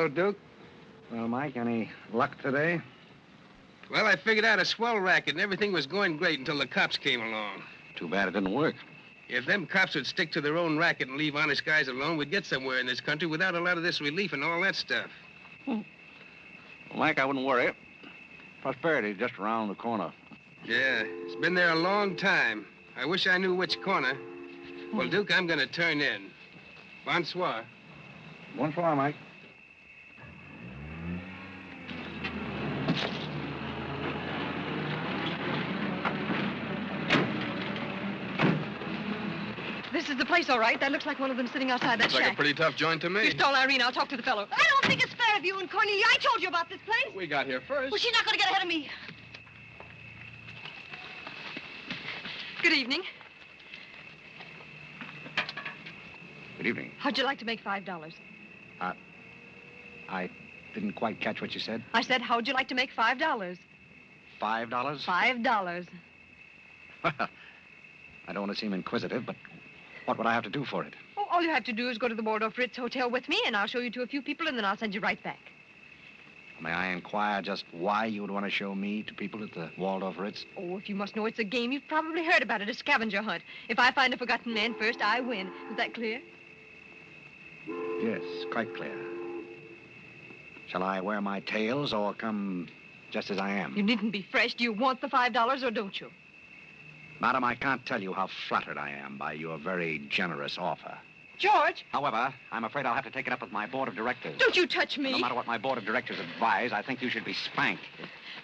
Hello, Duke. Well, Mike, any luck today? Well, I figured out a swell racket, and everything was going great until the cops came along. Too bad it didn't work. If them cops would stick to their own racket and leave honest guys alone, we'd get somewhere in this country without a lot of this relief and all that stuff. Well, Mike, I wouldn't worry. Prosperity's just around the corner. Yeah, it's been there a long time. I wish I knew which corner. Well, Duke, I'm going to turn in. Bonsoir. Bonsoir, Mike. This is the place, all right. That looks like one of them sitting outside that Looks shack. like a pretty tough joint to me. You stole Irene. I'll talk to the fellow. I don't think it's fair of you and Cornelia. I told you about this place. We got here first. Well, she's not going to get ahead of me. Good evening. Good evening. How'd you like to make $5? I didn't quite catch what you said. I said, how'd you like to make $5? $5? $5. Well, I don't want to seem inquisitive, but what would I have to do for it? Oh, all you have to do is go to the Waldorf Ritz Hotel with me, and I'll show you to a few people, and then I'll send you right back. May I inquire just why you would want to show me to people at the Waldorf Ritz? Oh, if you must know it's a game, you've probably heard about it, a scavenger hunt. If I find a forgotten man first, I win. Is that clear? Yes, quite clear. Shall I wear my tails or come just as I am? You needn't be fresh. Do you want the $5 or don't you? Madam, I can't tell you how flattered I am by your very generous offer. George! However, I'm afraid I'll have to take it up with my board of directors. Don't you touch me. No matter what my board of directors advise, I think you should be spanked.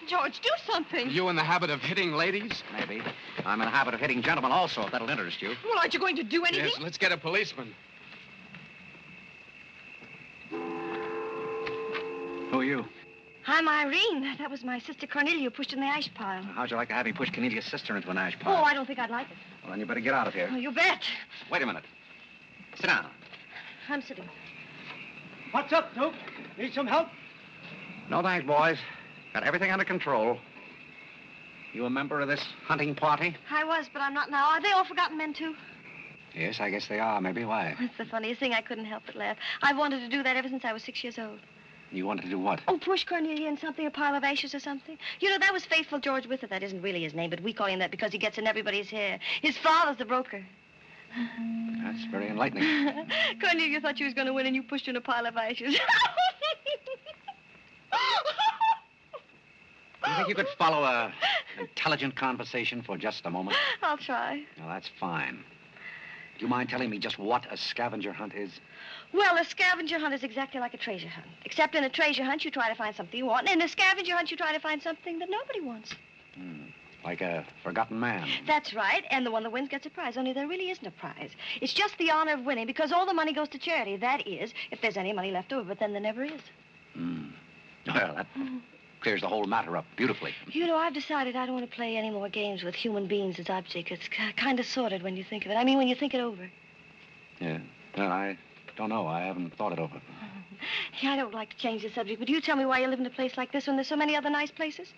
George, do something. You in the habit of hitting ladies? Maybe. I'm in the habit of hitting gentlemen also, if that'll interest you. Well, aren't you going to do anything? Yes, let's get a policeman. Who are you? I'm Irene. That was my sister Cornelia who pushed in the ash pile. How'd you like to have me push Cornelia's sister into an ash Oh, pile? I don't think I'd like it. Well, then you better get out of here. Oh, you bet. Wait a minute. Sit down. I'm sitting. What's up, Duke? Need some help? No thanks, boys. Got everything under control. You a member of this hunting party? I was, but I'm not now. Are they all forgotten men, too? Yes, I guess they are. Maybe. Why? That's the funniest thing. I couldn't help but laugh. I've wanted to do that ever since I was 6 years old. You wanted to do what? Oh, push Cornelia in something, a pile of ashes or something. You know, that was Faithful George Wither. That isn't really his name, but we call him that because he gets in everybody's hair. His father's the broker. That's very enlightening. Cornelia thought she was going to win, and you pushed her in a pile of ashes. Do you think you could follow an intelligent conversation for just a moment? I'll try. Well, that's fine. Do you mind telling me just what a scavenger hunt is? Well, a scavenger hunt is exactly like a treasure hunt. Except in a treasure hunt, you try to find something you want, and in a scavenger hunt, you try to find something that nobody wants. Like a forgotten man. That's right, and the one that wins gets a prize, only there really isn't a prize. It's just the honor of winning, because all the money goes to charity. That is, if there's any money left over, but then there never is. Well, that clears the whole matter up beautifully. You know, I've decided I don't want to play any more games with human beings as objects. It's kind of sordid when you think of it. I mean, when you think it over. Yeah. Well, I don't know. I haven't thought it over. Yeah, I don't like to change the subject, but you tell me why you live in a place like this when there's so many other nice places?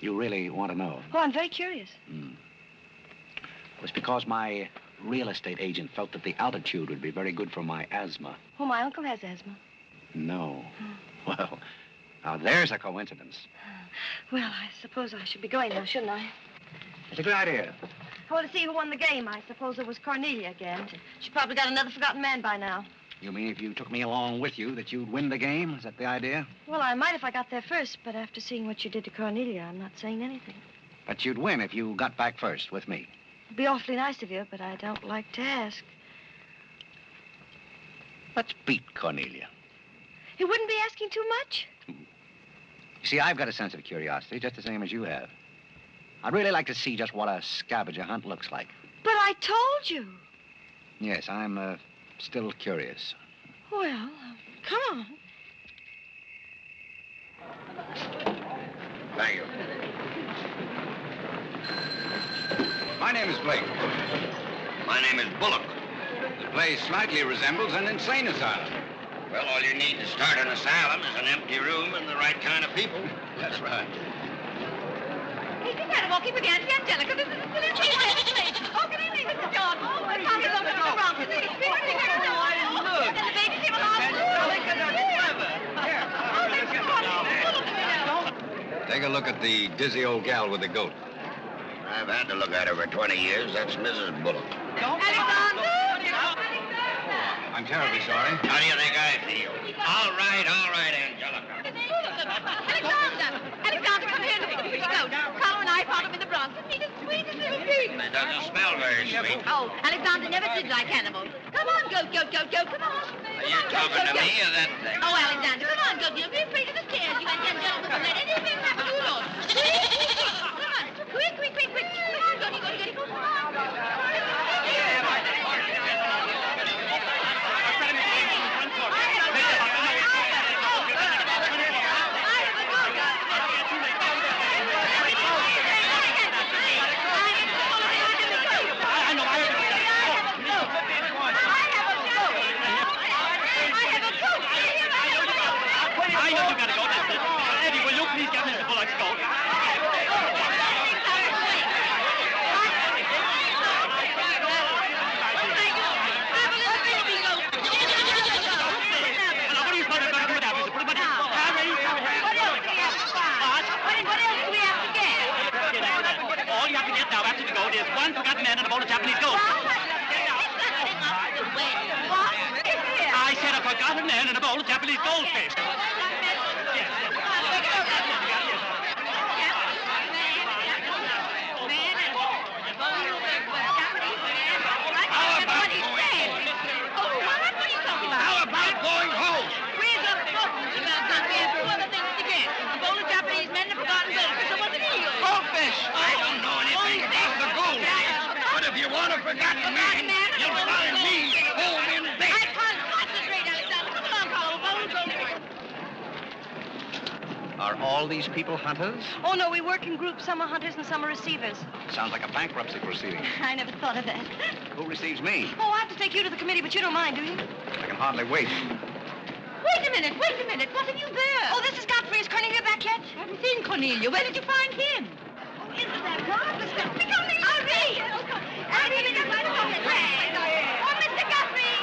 You really want to know? Oh, I'm very curious. It was because my real estate agent felt that the altitude would be very good for my asthma. Oh, my uncle has asthma. No. Well, now there's a coincidence. Well, I suppose I should be going now, shouldn't I? It's a good idea. I want to see who won the game. I suppose it was Cornelia again. She probably got another forgotten man by now. You mean if you took me along with you that you'd win the game? Is that the idea? Well, I might if I got there first, but after seeing what you did to Cornelia, I'm not saying anything. But you'd win if you got back first with me. It'd be awfully nice of you, but I don't like to ask. Let's beat Cornelia. It wouldn't be asking too much. You see, I've got a sense of curiosity, just the same as you have. I'd really like to see just what a scavenger hunt looks like. But I told you. Yes, I'm still curious. Well, come on. Thank you. My name is Blake. My name is Bullock. The place slightly resembles an insane asylum. Well, all you need to start an asylum is an empty room and the right kind of people. That's right. Hey, you gotta walk in with Auntie Angelica. This is a silly place. Oh, good evening, Mr. John. Oh, my God, he's over the wrong. Look. And the baby came along. Angelica, that's clever. Take a look at the dizzy old gal with the goat. I've had to look at her for 20 years. That's Mrs. Bullock. Alexander! I'm terribly sorry. How do you think I feel? All right, Angelica. Alexander, come here. Look at the pretty goat. Carlo and I found him in the Bronx. Isn't he the sweetest little thing? It doesn't smell very sweet. Oh, Alexander never did like animals. Come on, goat, come on. Are you talking to me or that thing? Oh, Alexander, come on, goat. You'll be afraid of the stairs. You and ten gentlemen will let anything happen to you, Lord. Come on. Quick. Come on, goaty, go. Come on. I said a forgotten man and a bowl of Japanese goldfish. How about going home? Where's the football about country and two other things again? A bowl of Japanese men and a forgotten goldfish. So what's the deal? Goldfish! I don't know anything about the goldfish. But if you want a forgotten man, you'll find me home in bed. I can't concentrate, Alexander. Come along, Carlo. A bowl of goldfish. Are all these people hunters? Oh, no, we work in groups. Some are hunters and some are receivers. Sounds like a bankruptcy proceeding. I never thought of that. Who receives me? Oh, I have to take you to the committee, but you don't mind, do you? I can hardly wait. Wait a minute. What have you there? Oh, this is Godfrey. Is Cornelia back yet? I haven't seen Cornelia. Where did you find him? Oh, isn't that marvelous? Henri! Henri, right along the way. Oh, Mr. Godfrey!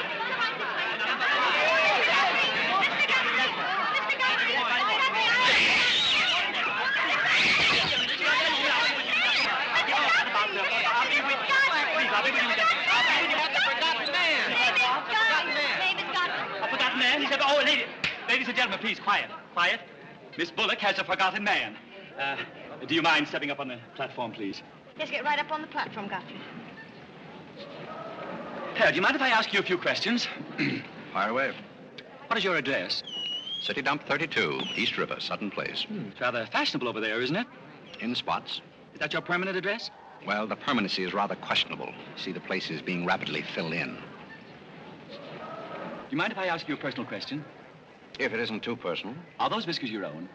A forgotten man? He said, oh, ladies and gentlemen, please, quiet. Miss Bullock has a forgotten man. Do you mind stepping up on the platform, please? Yes, get right up on the platform, Godfrey. Do you mind if I ask you a few questions? Fire away. What is your address? City Dump 32, East River, Sutton Place. It's rather fashionable over there, isn't it? In spots. Is that your permanent address? Well, the permanency is rather questionable. See, the place is being rapidly filled in. Do you mind if I ask you a personal question? If it isn't too personal. Are those whiskers your own?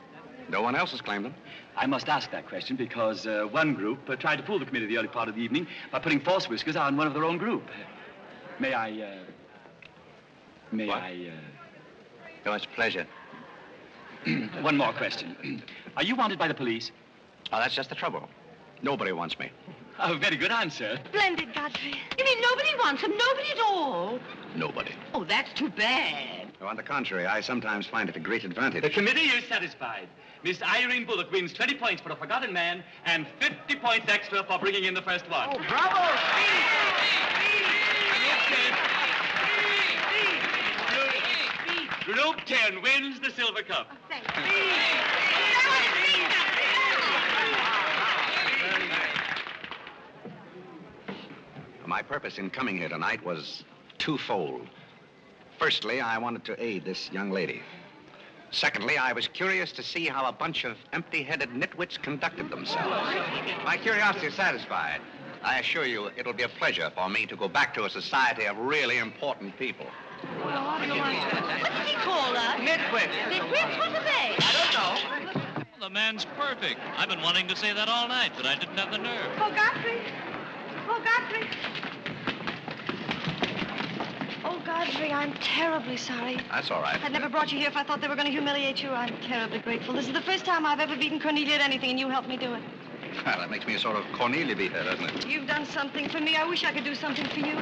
No one else has claimed them. I must ask that question because one group tried to fool the committee the early part of the evening by putting false whiskers on one of their own group. May I... Oh, it's a pleasure. One more question. Are you wanted by the police? Oh, that's just the trouble. Nobody wants me. A very good answer. Splendid, Godfrey. You mean nobody wants him? Nobody at all? Nobody. Oh, that's too bad. Oh, on the contrary, I sometimes find it a great advantage. The committee is satisfied. Miss Irene Bullock wins 20 points for a forgotten man and 50 points extra for bringing in the first one. Oh, bravo! Group 10 wins the silver cup. Thank you. My purpose in coming here tonight was twofold. Firstly, I wanted to aid this young lady. Secondly, I was curious to see how a bunch of empty-headed nitwits conducted themselves. My curiosity is satisfied. I assure you it'll be a pleasure for me to go back to a society of really important people. What did he call us? Nitwit. Nitwits? What are they? I don't know. The man's perfect. I've been wanting to say that all night, but I didn't have the nerve. Oh, Godfrey. Oh, Godfrey. Oh, Godfrey, I'm terribly sorry. That's all right. I'd never brought you here if I thought they were going to humiliate you. I'm terribly grateful. This is the first time I've ever beaten Cornelia at anything, and you helped me do it. Well, that makes me a sort of Cornelia beater, doesn't it? You've done something for me. I wish I could do something for you.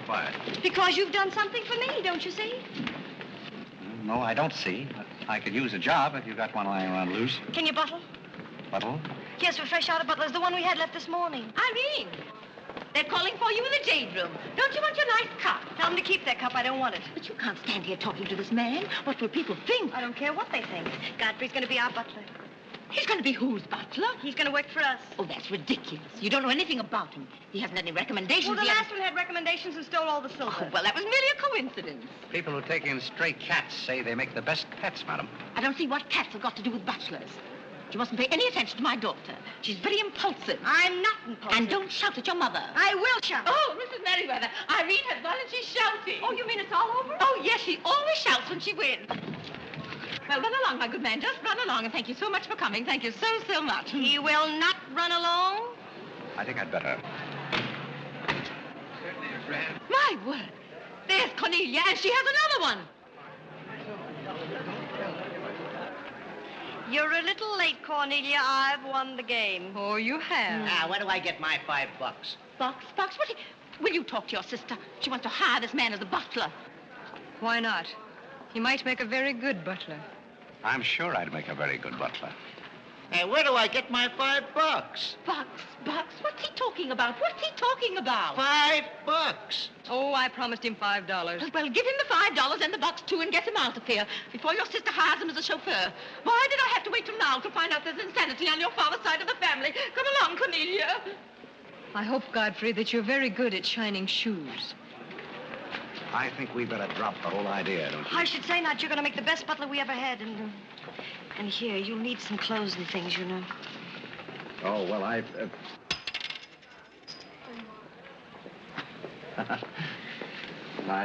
Why? Because you've done something for me, don't you see? No, I don't see. I could use a job if you got one lying around loose. Can you bottle? Butler? Yes, we're fresh out of Butler's, the one we had left this morning. Irene, they're calling for you in the jade room. Don't you want your nice cup? Tell them to keep their cup. I don't want it. But you can't stand here talking to this man. What will people think? I don't care what they think. Godfrey's going to be our butler. He's going to be whose butler? He's going to work for us. Oh, that's ridiculous. You don't know anything about him. He hasn't any recommendations. Well, the yet. last one had recommendations and stole all the silver. Oh, well, that was merely a coincidence. People who take in stray cats say they make the best pets, madam. I don't see what cats have got to do with butlers. You mustn't pay any attention to my daughter. She's very impulsive. I'm not impulsive. And don't shout at your mother. I will shout. Oh, Mrs. Merriweather, Irene has won and she's shouting. Oh, you mean it's all over? Oh, yes, she always shouts when she wins. Well, run along, my good man. Just run along, and thank you so much for coming. Thank you so, so much. He will not run along. I think I'd better. My word. There's Cornelia, and she has another one. You're a little late, Cornelia. I've won the game. Oh, you have. Now, where do I get my $5? Box, what? Will you talk to your sister? She wants to hire this man as a butler. Why not? He might make a very good butler. I'm sure I'd make a very good butler. Hey, where do I get my $5? Box, what's he talking about? What's he talking about? $5. Oh, I promised him $5. Well, give him the $5 and the box, too, and get him out of here before your sister hires him as a chauffeur. Why did I have to wait till now to find out there's insanity on your father's side of the family? Come along, Cornelia. I hope, Godfrey, that you're very good at shining shoes. I think we better drop the whole idea, don't you? I should say not. You're going to make the best butler we ever had. And here, you'll need some clothes and things, you know. Oh, well, I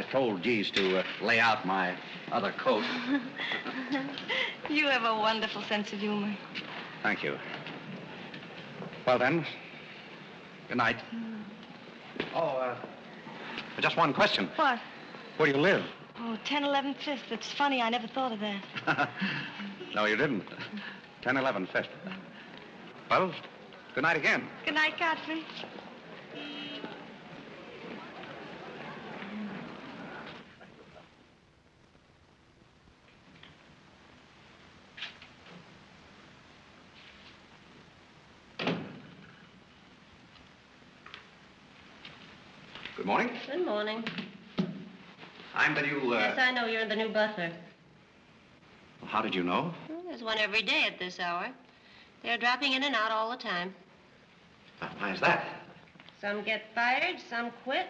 told Jeeves to lay out my other coat. You have a wonderful sense of humor. Thank you. Well, then, good night. Oh, just one question. What? Where do you live? Oh, 1011 Fifth. It's funny. I never thought of that. No, you didn't. 1011 Fifth. Well, good night again. Good night, Godfrey. Good morning. Good morning. I'm the new, Yes, I know you're the new butler. How did you know? Well, there's one every day at this hour. They're dropping in and out all the time. Why is that? Some get fired, some quit.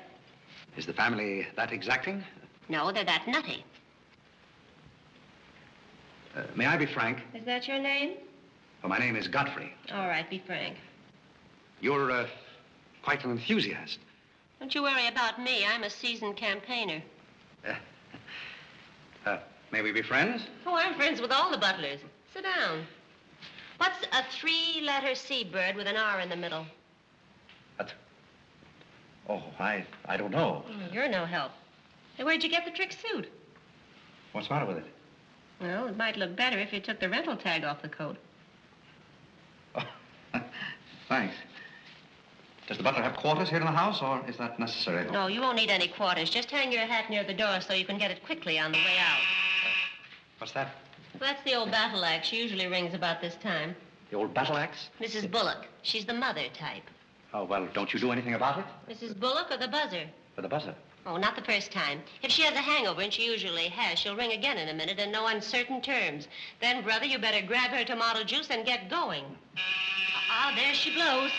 Is the family that exacting? No, they're that nutty. May I be frank? Is that your name? Well, my name is Godfrey. All right, be frank. You're, quite an enthusiast. Don't you worry about me. I'm a seasoned campaigner. May we be friends? Oh, I'm friends with all the butlers. Sit down. What's a three-letter seabird with an R in the middle? Oh, I don't know. You're no help. Hey, where'd you get the trick suit? What's the matter with it? Well, it might look better if you took the rental tag off the coat. Oh, thanks. Does the butler have quarters here in the house, or is that necessary? No, you won't need any quarters. Just hang your hat near the door so you can get it quickly on the way out. What's that? Well, that's the old battle axe. She usually rings about this time. The old battle axe? Mrs. Bullock. She's the mother type. Oh, well, don't you do anything about it? Mrs. Bullock or the buzzer? For the buzzer. Oh, not the first time. If she has a hangover, and she usually has, she'll ring again in a minute in no uncertain terms. Then, brother, you better grab her tomato juice and get going. There she blows.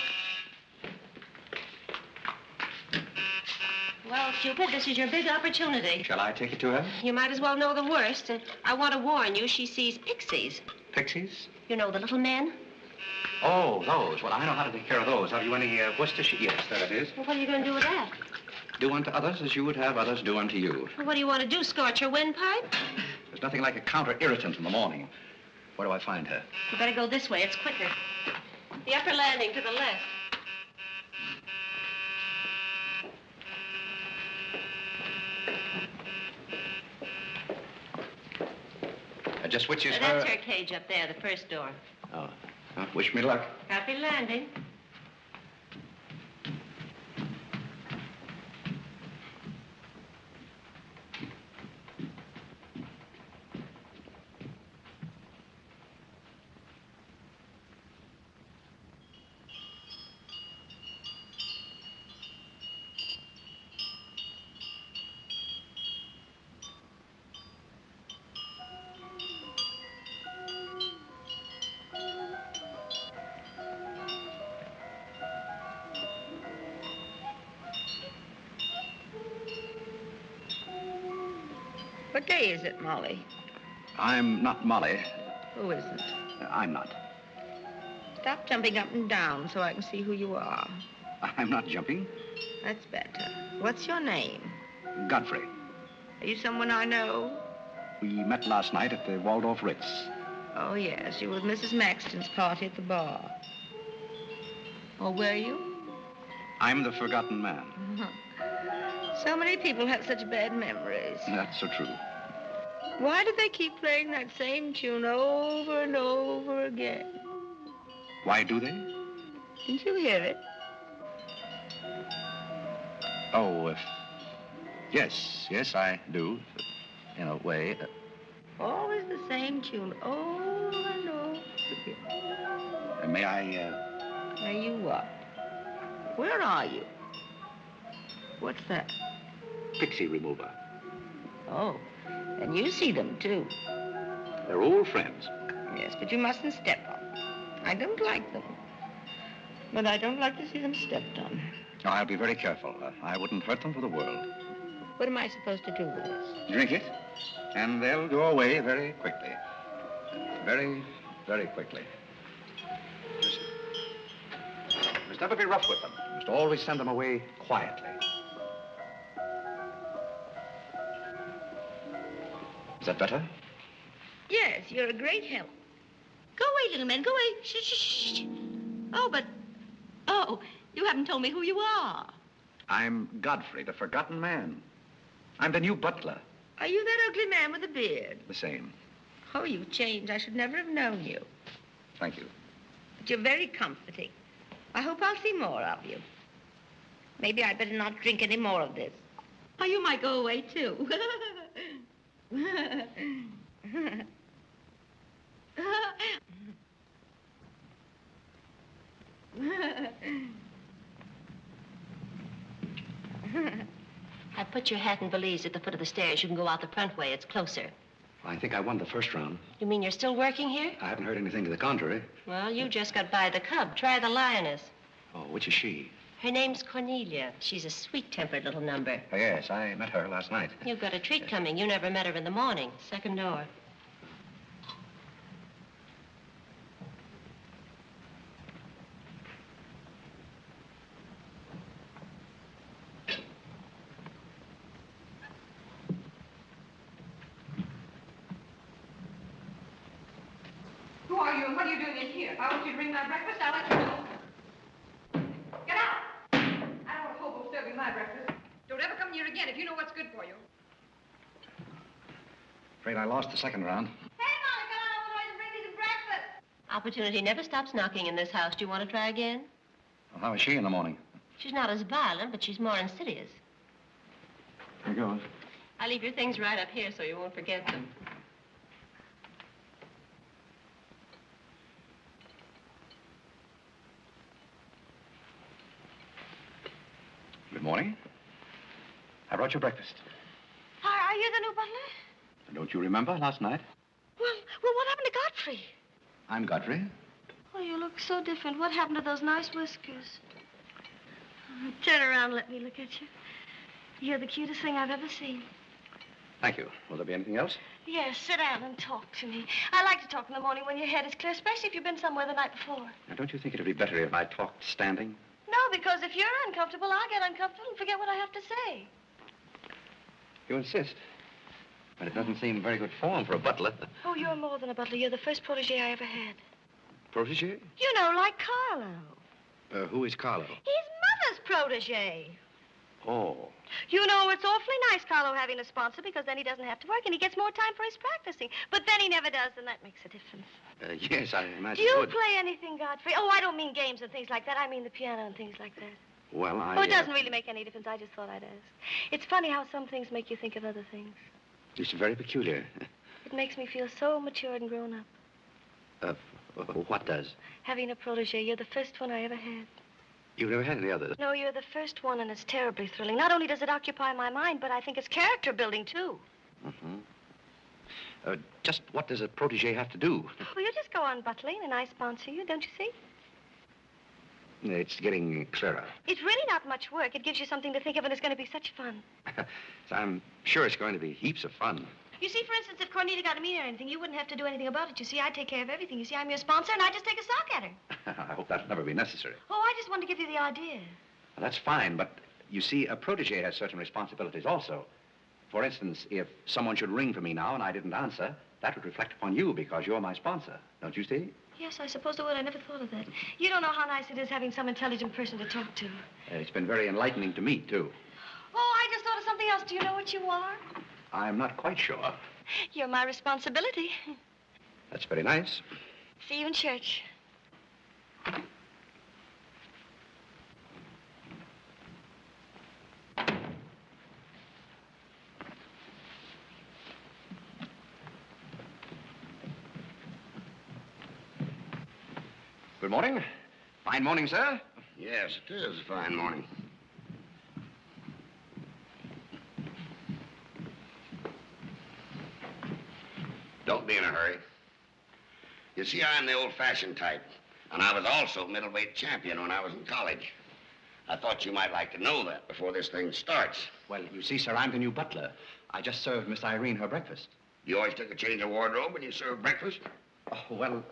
Well, Cupid, this is your big opportunity. Shall I take it to her? You might as well know the worst, and I want to warn you, she sees pixies. Pixies? You know, the little men? Oh, those. Well, I know how to take care of those. Have you any Worcestershire? Yes, there it is. Well, what are you going to do with that? Do unto others as you would have others do unto you. Well, what do you want to do, scorch her windpipe? There's nothing like a counter-irritant in the morning. Where do I find her? You better go this way. It's quicker. The upper landing to the left. Just which is That's her cage up there, the first door. Oh. Wish me luck. Happy landing. What day is it, Molly? I'm not Molly. Who isn't? I'm not. Stop jumping up and down so I can see who you are. I'm not jumping. That's better. What's your name? Godfrey. Are you someone I know? We met last night at the Waldorf Ritz. Oh, yes. You were at Mrs. Maxton's party at the bar. Or were you? I'm the forgotten man. So many people have such bad memories. That's so true. Why do they keep playing that same tune over and over again? Why do they? Didn't you hear it? Oh, yes, I do. In a way. Always the same tune over and over again. May I, May you what? Where are you? What's that? Pixie remover. Oh, and you see them, too. They're old friends. Yes, but you mustn't step on them. I don't like them. But I don't like to see them stepped on. Oh, I'll be very careful. I wouldn't hurt them for the world. What am I supposed to do with this? Drink it, and they'll go away very quickly. Very, very quickly. You must never be rough with them. You must always send them away quietly. Is that better? Yes, you're a great help. Go away, little man, go away. Shh, shh, shh. Oh, but... Oh, you haven't told me who you are. I'm Godfrey, the forgotten man. I'm the new butler. Are you that ugly man with a beard? The same. Oh, you've changed. I should never have known you. Thank you. But you're very comforting. I hope I'll see more of you. Maybe I'd better not drink any more of this. Oh, you might go away, too. I put your hat and valise at the foot of the stairs. You can go out the front way. It's closer. I think I won the first round. You mean you're still working here? I haven't heard anything to the contrary. Well, you just got by the cub. Try the lioness. Oh, which is she? Her name's Cornelia. She's a sweet-tempered little number. Oh, yes, I met her last night. You've got a treat coming. You never met her in the morning. Second door. Who are you and what are you doing in here? If I want you to bring my breakfast, I'll let you know. Get out! I don't want a hobo serving my breakfast. Don't ever come here again if you know what's good for you. Afraid I lost the second round. Hey, Molly, come on over and bring me some breakfast. Opportunity never stops knocking in this house. Do you want to try again? Well, how is she in the morning? She's not as violent, but she's more insidious. Here goes. I'll leave your things right up here so you won't forget them. Good morning. I brought you breakfast. Are you the new butler? Don't you remember last night? Well, what happened to Godfrey? I'm Godfrey. Oh, you look so different. What happened to those nice whiskers? Oh, turn around and let me look at you. You're the cutest thing I've ever seen. Thank you. Will there be anything else? Yes, sit down and talk to me. I like to talk in the morning when your head is clear, especially if you've been somewhere the night before. Now, don't you think it'd be better if I talked standing? No, because if you're uncomfortable, I'll get uncomfortable and forget what I have to say. You insist. But it doesn't seem very good form for a butler. Oh, you're more than a butler. You're the first protege I ever had. Protege? You know, like Carlo. Who is Carlo? He's Mother's protege. Oh. You know, it's awfully nice, Carlo, having a sponsor, because then he doesn't have to work and he gets more time for his practicing. But then he never does, and that makes a difference. Yes, I imagine Do you it would. play anything, Godfrey? Oh, I don't mean games and things like that. I mean the piano and things like that. Well, Oh, it doesn't really make any difference. I just thought I'd ask. It's funny how some things make you think of other things. It's very peculiar. It makes me feel so mature and grown up. What does? Having a protege. You're the first one I ever had. You've never had any others? No, you're the first one, and it's terribly thrilling. Not only does it occupy my mind, but I think it's character building, too. Mm-hmm. Just what does a protege have to do? Well, you just go on butling, and I sponsor you, don't you see? It's getting clearer. It's really not much work. It gives you something to think of, and it's going to be such fun. So I'm sure it's going to be heaps of fun. You see, for instance, if Cornelia got a mean or anything, you wouldn't have to do anything about it. You see, I take care of everything. You see, I'm your sponsor, and I just take a sock at her. I hope that'll never be necessary. Oh, I just wanted to give you the idea. Well, that's fine, but you see, a protege has certain responsibilities also. For instance, if someone should ring for me now and I didn't answer, that would reflect upon you because you're my sponsor. Don't you see? Yes, I suppose it would. I never thought of that. You don't know how nice it is having some intelligent person to talk to. It's been very enlightening to me, too. Oh, I just thought of something else. Do you know what you are? I'm not quite sure. You're my responsibility. That's very nice. See you in church. Good morning. Fine morning, sir. Yes, it is a fine morning. Don't be in a hurry. You see, I'm the old-fashioned type, and I was also middleweight champion when I was in college. I thought you might like to know that before this thing starts. Well, you see, sir, I'm the new butler. I just served Miss Irene her breakfast. You always took a change of wardrobe when you served breakfast? Oh, well,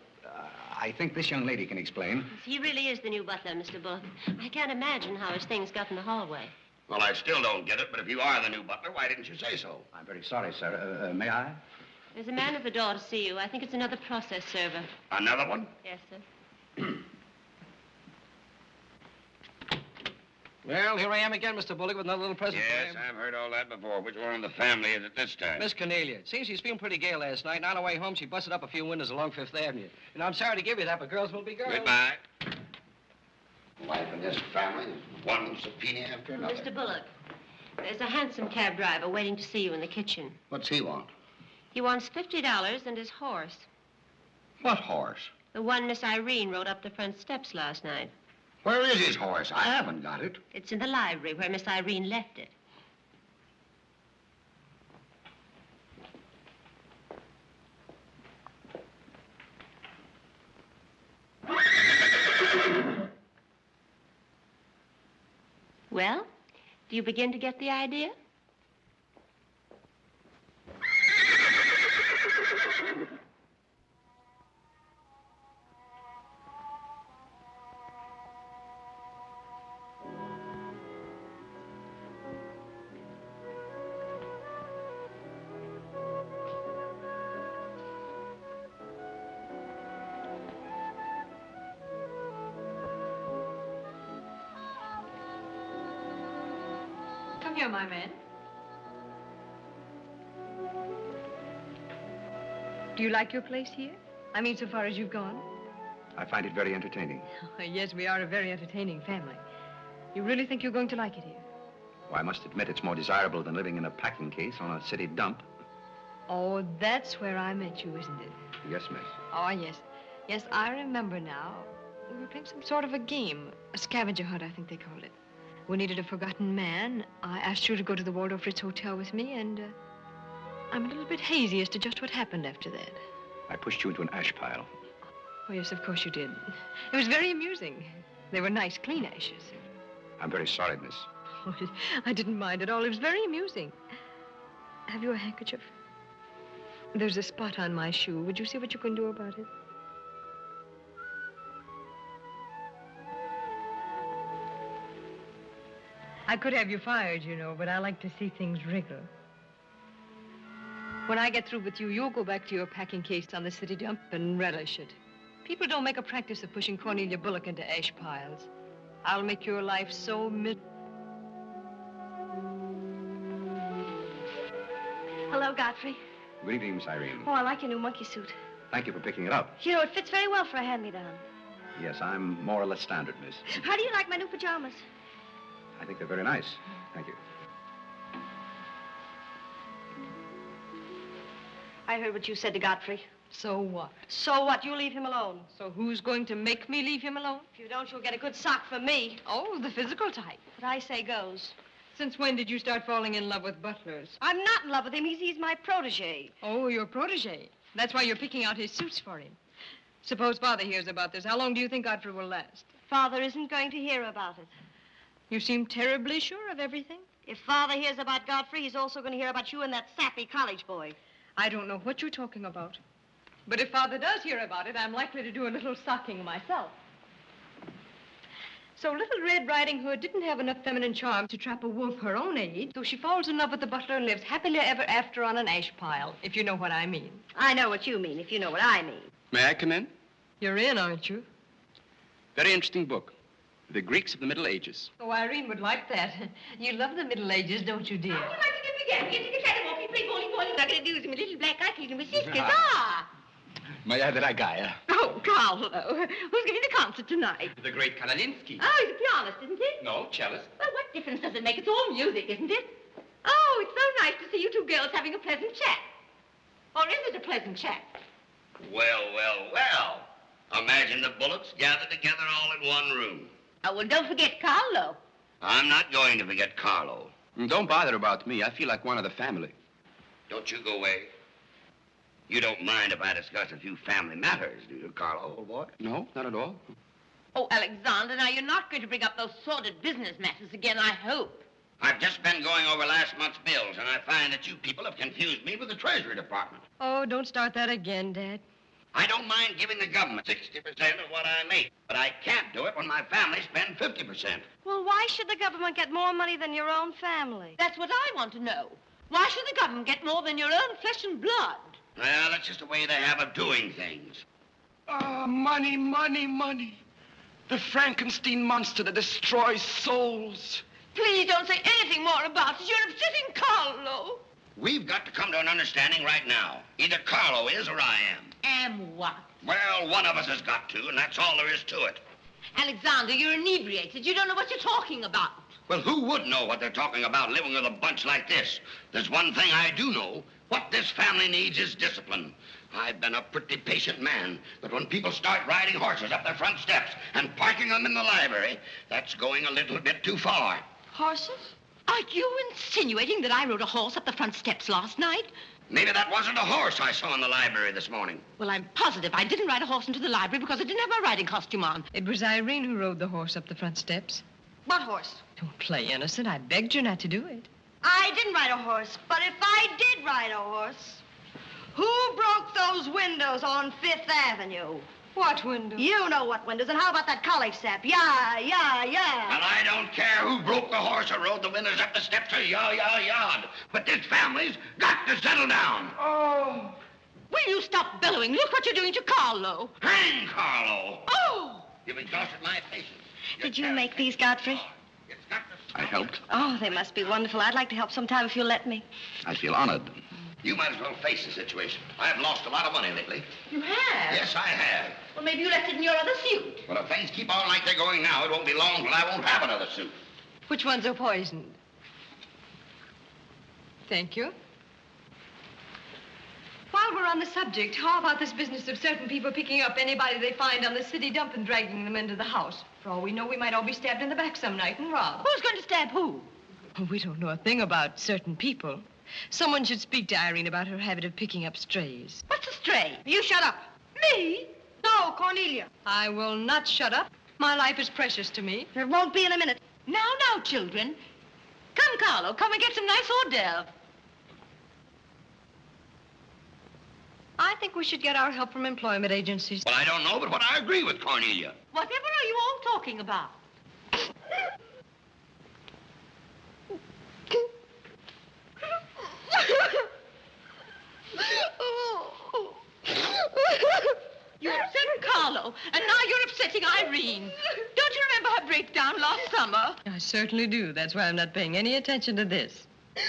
I think this young lady can explain. He really is the new butler, Mr. Bullock. I can't imagine how his things got in the hallway. Well, I still don't get it, but if you are the new butler, why didn't you say so? I'm very sorry, sir. May I? There's a man at the door to see you. I think it's another process server. Another one? Yes, sir. Well, here I am again, Mr. Bullock, with another little present for Yes, you. I've heard all that before. Which one of the family is it this time? Miss Cornelia. It seems she's feeling pretty gay last night, and on her way home, she busted up a few windows along Fifth Avenue. And I'm sorry to give you that, but girls will be girls. Goodbye. Life in this family is one subpoena after another. Mr. Bullock, there's a handsome cab driver waiting to see you in the kitchen. What's he want? He wants $50 and his horse. What horse? The one Miss Irene rode up the front steps last night. Where is his horse? I haven't got it. It's in the library where Miss Irene left it. Well, do you begin to get the idea? Come here, my man. Do you like your place here? I mean, so far as you've gone? I find it very entertaining. Yes, we are a very entertaining family. You really think you're going to like it here? Well, I must admit it's more desirable than living in a packing case on a city dump. Oh, that's where I met you, isn't it? Yes, miss. Oh, yes. Yes, I remember now. We were playing some sort of a game. A scavenger hunt, I think they called it. We needed a forgotten man. I asked you to go to the Waldorf Ritz Hotel with me, and I'm a little bit hazy as to just what happened after that. I pushed you into an ash pile. Oh, yes, of course you did. It was very amusing. They were nice, clean ashes. I'm very sorry, miss. Oh, I didn't mind at all. It was very amusing. Have you a handkerchief? There's a spot on my shoe. Would you see what you can do about it? I could have you fired, you know, but I like to see things wriggle. When I get through with you, you'll go back to your packing case on the city dump and relish it. People don't make a practice of pushing Cornelia Bullock into ash piles. I'll make your life so Hello, Godfrey. Good evening, Miss Irene. Oh, I like your new monkey suit. Thank you for picking it up. You know, it fits very well for a hand-me-down. Yes, I'm more or less standard, miss. How do you like my new pajamas? I think they're very nice. Thank you. I heard what you said to Godfrey. So what? So what? You leave him alone. So who's going to make me leave him alone? If you don't, you'll get a good sock from me. Oh, the physical type. What I say goes. Since when did you start falling in love with butlers? I'm not in love with him. He's my protege. Oh, your protege. That's why you're picking out his suits for him. Suppose Father hears about this. How long do you think Godfrey will last? Father isn't going to hear about it. You seem terribly sure of everything. If Father hears about Godfrey, he's also going to hear about you and that sappy college boy. I don't know what you're talking about. But if Father does hear about it, I'm likely to do a little socking myself. So Little Red Riding Hood didn't have enough feminine charm to trap a wolf her own age, so she falls in love with the butler and lives happily ever after on an ash pile, if you know what I mean. I know what you mean, if you know what I mean. May I come in? You're in, aren't you? Very interesting book. The Greeks of the Middle Ages. Oh, Irene would like that. You love the Middle Ages, don't you, dear? How would you like to get together? You take a try to walk and play bowling. Not going to do is my little black eye and my sisters. Ah! Moja dragaya. Oh, Carlo. Who's giving the concert tonight? The great Kanalinsky. Oh, he's a pianist, isn't he? No, cellist. Well, what difference does it make? It's all music, isn't it? Oh, it's so nice to see you two girls having a pleasant chat. Or is it a pleasant chat? Well, well, well. Imagine the Bullocks gathered together all in one room. Oh, well, don't forget Carlo. I'm not going to forget Carlo. Don't bother about me. I feel like one of the family. Don't you go away. You don't mind if I discuss a few family matters, do you, Carlo, old boy? No, not at all. Oh, Alexander, now you're not going to bring up those sordid business matters again, I hope. I've just been going over last month's bills, and I find that you people have confused me with the Treasury Department. Oh, don't start that again, Dad. I don't mind giving the government 60% of what I make, but I can't do it when my family spend 50%. Well, why should the government get more money than your own family? That's what I want to know. Why should the government get more than your own flesh and blood? Well, that's just the way they have of doing things. Ah, money, money, money. The Frankenstein monster that destroys souls. Please don't say anything more about it. You're upsetting Carlo. We've got to come to an understanding right now. Either Carlo is or I am. Am what? Well, one of us has got to, and that's all there is to it. Alexander, you're inebriated. You don't know what you're talking about. Well, who would know what they're talking about living with a bunch like this? There's one thing I do know. What this family needs is discipline. I've been a pretty patient man, but when people start riding horses up their front steps and parking them in the library, that's going a little bit too far. Horses? Are you insinuating that I rode a horse up the front steps last night? Maybe that wasn't a horse I saw in the library this morning. Well, I'm positive I didn't ride a horse into the library because I didn't have my riding costume on. It was Irene who rode the horse up the front steps. What horse? Don't play innocent. I begged you not to do it. I didn't ride a horse, but if I did ride a horse, who broke those windows on Fifth Avenue? What windows? You know what windows, and how about that college sap? Yeah, yeah, yeah. Well, I don't care who broke the horse or rode the windows up the steps or yard. But this family's got to settle down. Oh. Will you stop bellowing? Look what you're doing to Carlo. Hang Carlo. Oh! You've exhausted my patience. Did you make these, Godfrey? I helped. Oh, they must be wonderful. I'd like to help sometime if you'll let me. I feel honored. You might as well face the situation. I've lost a lot of money lately. You have? Yes, I have. Well, maybe you left it in your other suit. Well, if things keep on like they're going now, it won't be long till I won't have another suit. Which ones are poisoned? Thank you. While we're on the subject, how about this business of certain people picking up anybody they find on the city dump and dragging them into the house? For all we know, we might all be stabbed in the back some night and robbed. Who's going to stab who? Oh, we don't know a thing about certain people. Someone should speak to Irene about her habit of picking up strays. What's a stray? You shut up. Me? No, Cornelia. I will not shut up. My life is precious to me. It won't be in a minute. Now, children. Come, Carlo, come and get some nice hors d'oeuvre. I think we should get our help from employment agencies. Well, I don't know, but I agree with Cornelia. Whatever are you all talking about? You upset Carlo, and now you're upsetting Irene. Don't you remember her breakdown last summer? I certainly do. That's why I'm not paying any attention to this. Well,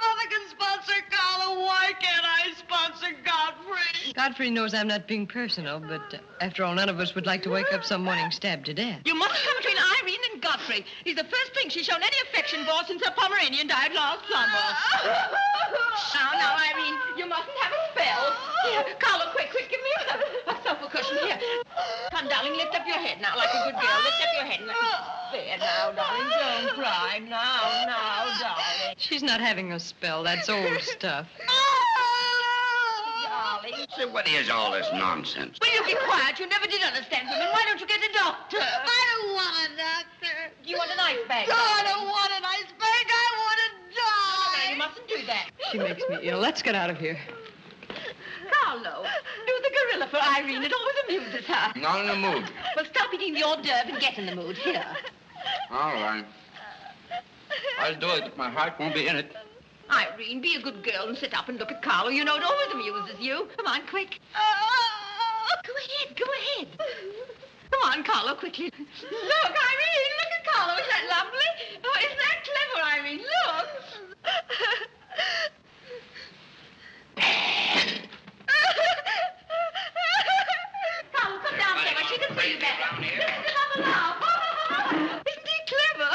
Mother can sponsor Carlo. Why can't I sponsor Godfrey? Godfrey knows I'm not being personal, but after all, none of us would like to wake up some morning stabbed to death. You mustn't come between Irene and Godfrey. He's the first thing she's shown any affection for since her Pomeranian died last summer. Now, Irene, you mustn't have a spell. Here, Carlo, quick, give me a sofa cushion here. Come, darling, lift up your head now like a good girl. Lift up your head. There, now, darling, don't cry. Now, darling. She's not having a spell. That's old stuff. Darling. So what is all this nonsense? Will you be quiet? You never did understand women. Why don't you get a doctor? I don't want a doctor. Do you want an ice bag? No, I don't want an ice bag. I want to die. No, you mustn't do that. She makes me ill. Let's get out of here. for Irene. It always amuses her. Not in the mood. Well, stop eating the hors d'oeuvre and get in the mood. Here. All right. I'll do it, but my heart won't be in it. Irene, be a good girl and sit up and look at Carlo. You know it always amuses you. Come on, quick. Go ahead, go ahead. Come on, Carlo, quickly. Look, Irene, look at Carlo. Isn't that lovely? Oh, isn't that clever, Irene? Look. Carlo, come down there. She can see you better. Listen to Mama now. Isn't he clever?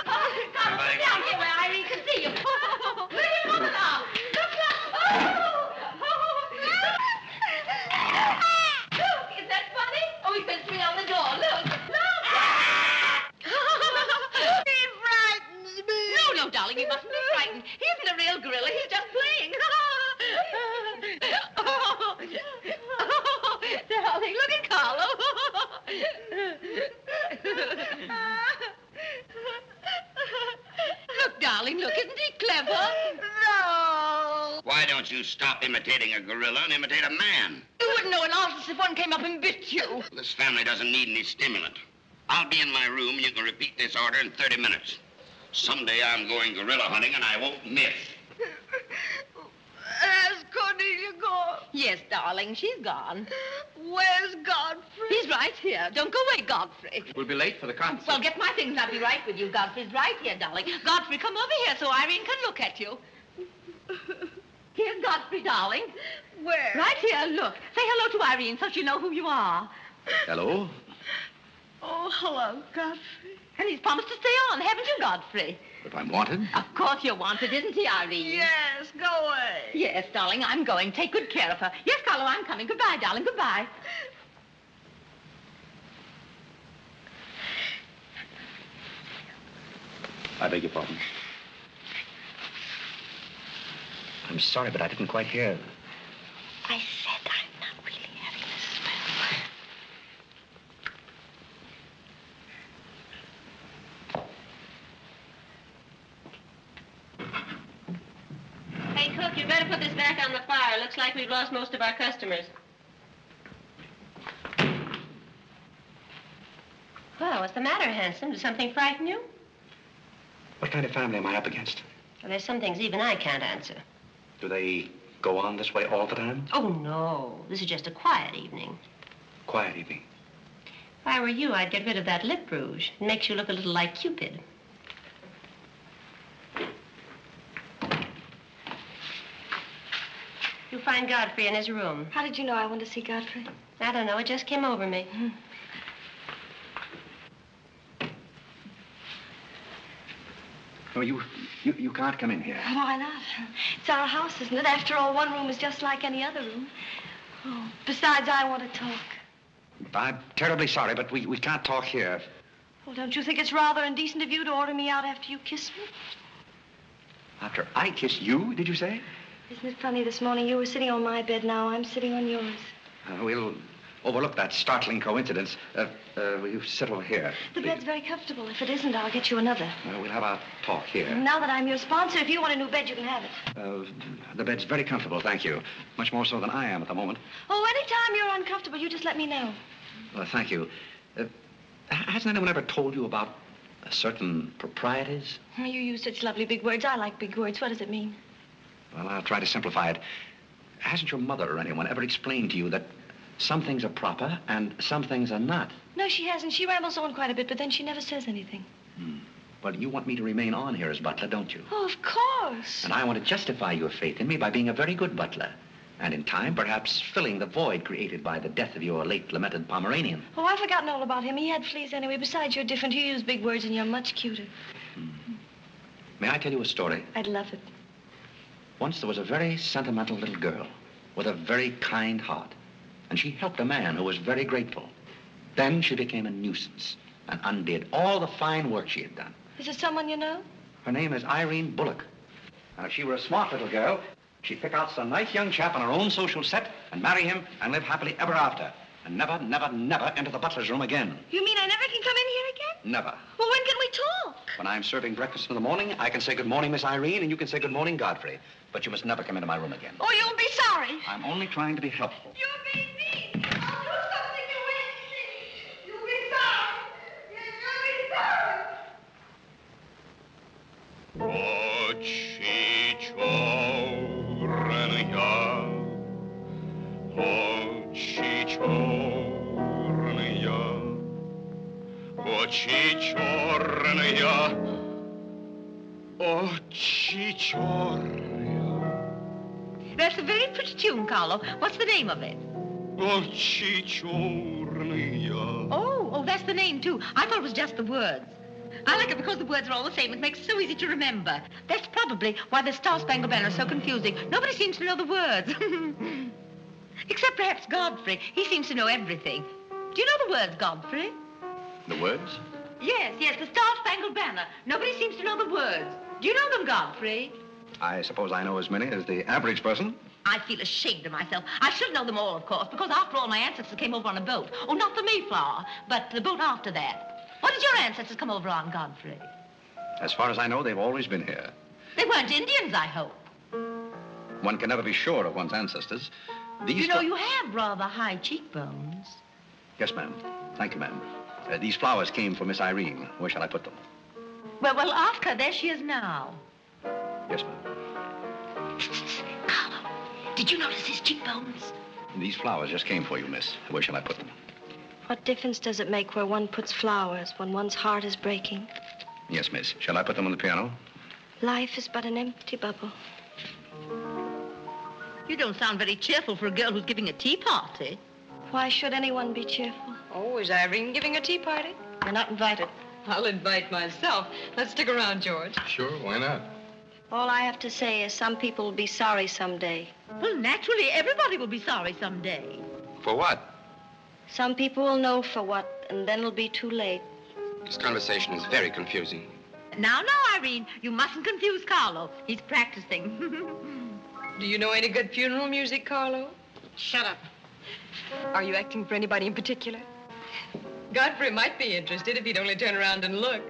Carlo, come down here where Irene can see you. Look at Mama now. Look, look. Look, is that funny? Oh, he sent me on the door. Look. Look. He frightens me. No, darling, you mustn't be frightened. He isn't a real gorilla. He's just playing. Darling, look at Carlo. Look, darling, look. Isn't he clever? No. Why don't you stop imitating a gorilla and imitate a man? You wouldn't know an artist if one came up and bit you. This family doesn't need any stimulant. I'll be in my room. You can repeat this order in 30 minutes. Someday I'm going gorilla hunting, and I won't miss. Has Cornelia gone? Yes, darling, she's gone. Where's Godfrey? He's right here. Don't go away, Godfrey. We'll be late for the concert. Well, get my things and I'll be right with you. Godfrey's right here, darling. Godfrey, come over here so Irene can look at you. Here's Godfrey, darling. Where? Right here, look. Say hello to Irene so she'll know who you are. Hello? Oh, hello, Godfrey. And he's promised to stay on, haven't you, Godfrey? If I'm wanted? Of course you're wanted, isn't he, Irene? Yes, go away. Yes, darling, I'm going. Take good care of her. Yes, Carlo, I'm coming. Goodbye, darling. Goodbye. I beg your pardon. I'm sorry, but I didn't quite hear. I said I'm not really having this spell. Hey, cook, you better put this back on the fire. Looks like we've lost most of our customers. Well, what's the matter, handsome? Did something frighten you? What kind of family am I up against? Well, there's some things even I can't answer. Do they go on this way all the time? Oh, no. This is just a quiet evening. Quiet evening. If I were you, I'd get rid of that lip rouge. It makes you look a little like Cupid. You find Godfrey in his room. How did you know I wanted to see Godfrey? I don't know. It just came over me. No, you can't come in here. Why not? It's our house, isn't it? After all, one room is just like any other room. Oh, besides, I want to talk. I'm terribly sorry, but we can't talk here. Well, don't you think it's rather indecent of you to order me out after you kiss me? After I kiss you, did you say? Isn't it funny, this morning you were sitting on my bed, now I'm sitting on yours. We'll overlook that startling coincidence. Will you sit over here? The bed's very comfortable. If it isn't, I'll get you another. We'll have our talk here. Now that I'm your sponsor, if you want a new bed, you can have it. The bed's very comfortable, thank you. Much more so than I am at the moment. Oh, anytime you're uncomfortable, you just let me know. Well, thank you. Hasn't anyone ever told you about certain proprieties? You use such lovely big words. I like big words. What does it mean? Well, I'll try to simplify it. Hasn't your mother or anyone ever explained to you that some things are proper and some things are not? No, she hasn't. She rambles on quite a bit, but then she never says anything. Well, you want me to remain on here as butler, don't you? Oh, of course. And I want to justify your faith in me by being a very good butler. And in time, perhaps filling the void created by the death of your late lamented Pomeranian. Oh, I've forgotten all about him. He had fleas anyway. Besides, you're different. You use big words and you're much cuter. May I tell you a story? I'd love it. Once there was a very sentimental little girl with a very kind heart. And she helped a man who was very grateful. Then she became a nuisance and undid all the fine work she had done. Is it someone you know? Her name is Irene Bullock. Now, if she were a smart little girl, she'd pick out some nice young chap on her own social set and marry him and live happily ever after. And never, never, never enter the butler's room again. You mean I never can come in here again? Never. Well, when can we talk? When I'm serving breakfast in the morning, I can say good morning, Miss Irene, and you can say good morning, Godfrey. But you must never come into my room again. Oh, you'll be sorry. I'm only trying to be helpful. You're being mean. Очи черные, очи черные, очи черные, очи черные. That's a very pretty tune, Carlo. What's the name of it? Очи черные. Oh, that's the name, too. I thought it was just the words. I like it because the words are all the same. It makes it so easy to remember. That's probably why the Star-Spangled Banner is so confusing. Nobody seems to know the words. Except perhaps Godfrey. He seems to know everything. Do you know the words, Godfrey? The words? Yes, the Star-Spangled Banner. Nobody seems to know the words. Do you know them, Godfrey? I suppose I know as many as the average person. I feel ashamed of myself. I should know them all, of course, because after all, my ancestors came over on a boat. Oh, not the Mayflower, but the boat after that. What did your ancestors come over on, Godfrey? As far as I know, they've always been here. They weren't Indians, I hope. One can never be sure of one's ancestors. You know, you have rather high cheekbones. Yes, ma'am. Thank you, ma'am. These flowers came for Miss Irene. Where shall I put them? Well, ask her. There she is now. Yes, ma'am. Carlo, did you notice his cheekbones? These flowers just came for you, miss. Where shall I put them? What difference does it make where one puts flowers when one's heart is breaking? Yes, miss. Shall I put them on the piano? Life is but an empty bubble. You don't sound very cheerful for a girl who's giving a tea party. Why should anyone be cheerful? Oh, is Irene giving a tea party? You're not invited. I'll invite myself. Let's stick around, George. Sure, why not? All I have to say is some people will be sorry someday. Well, naturally, everybody will be sorry someday. For what? Some people will know for what, and then it'll be too late. This conversation is very confusing. Now, Irene, you mustn't confuse Carlo. He's practicing. Do you know any good funeral music, Carlo? Shut up. Are you acting for anybody in particular? Godfrey might be interested if he'd only turn around and look.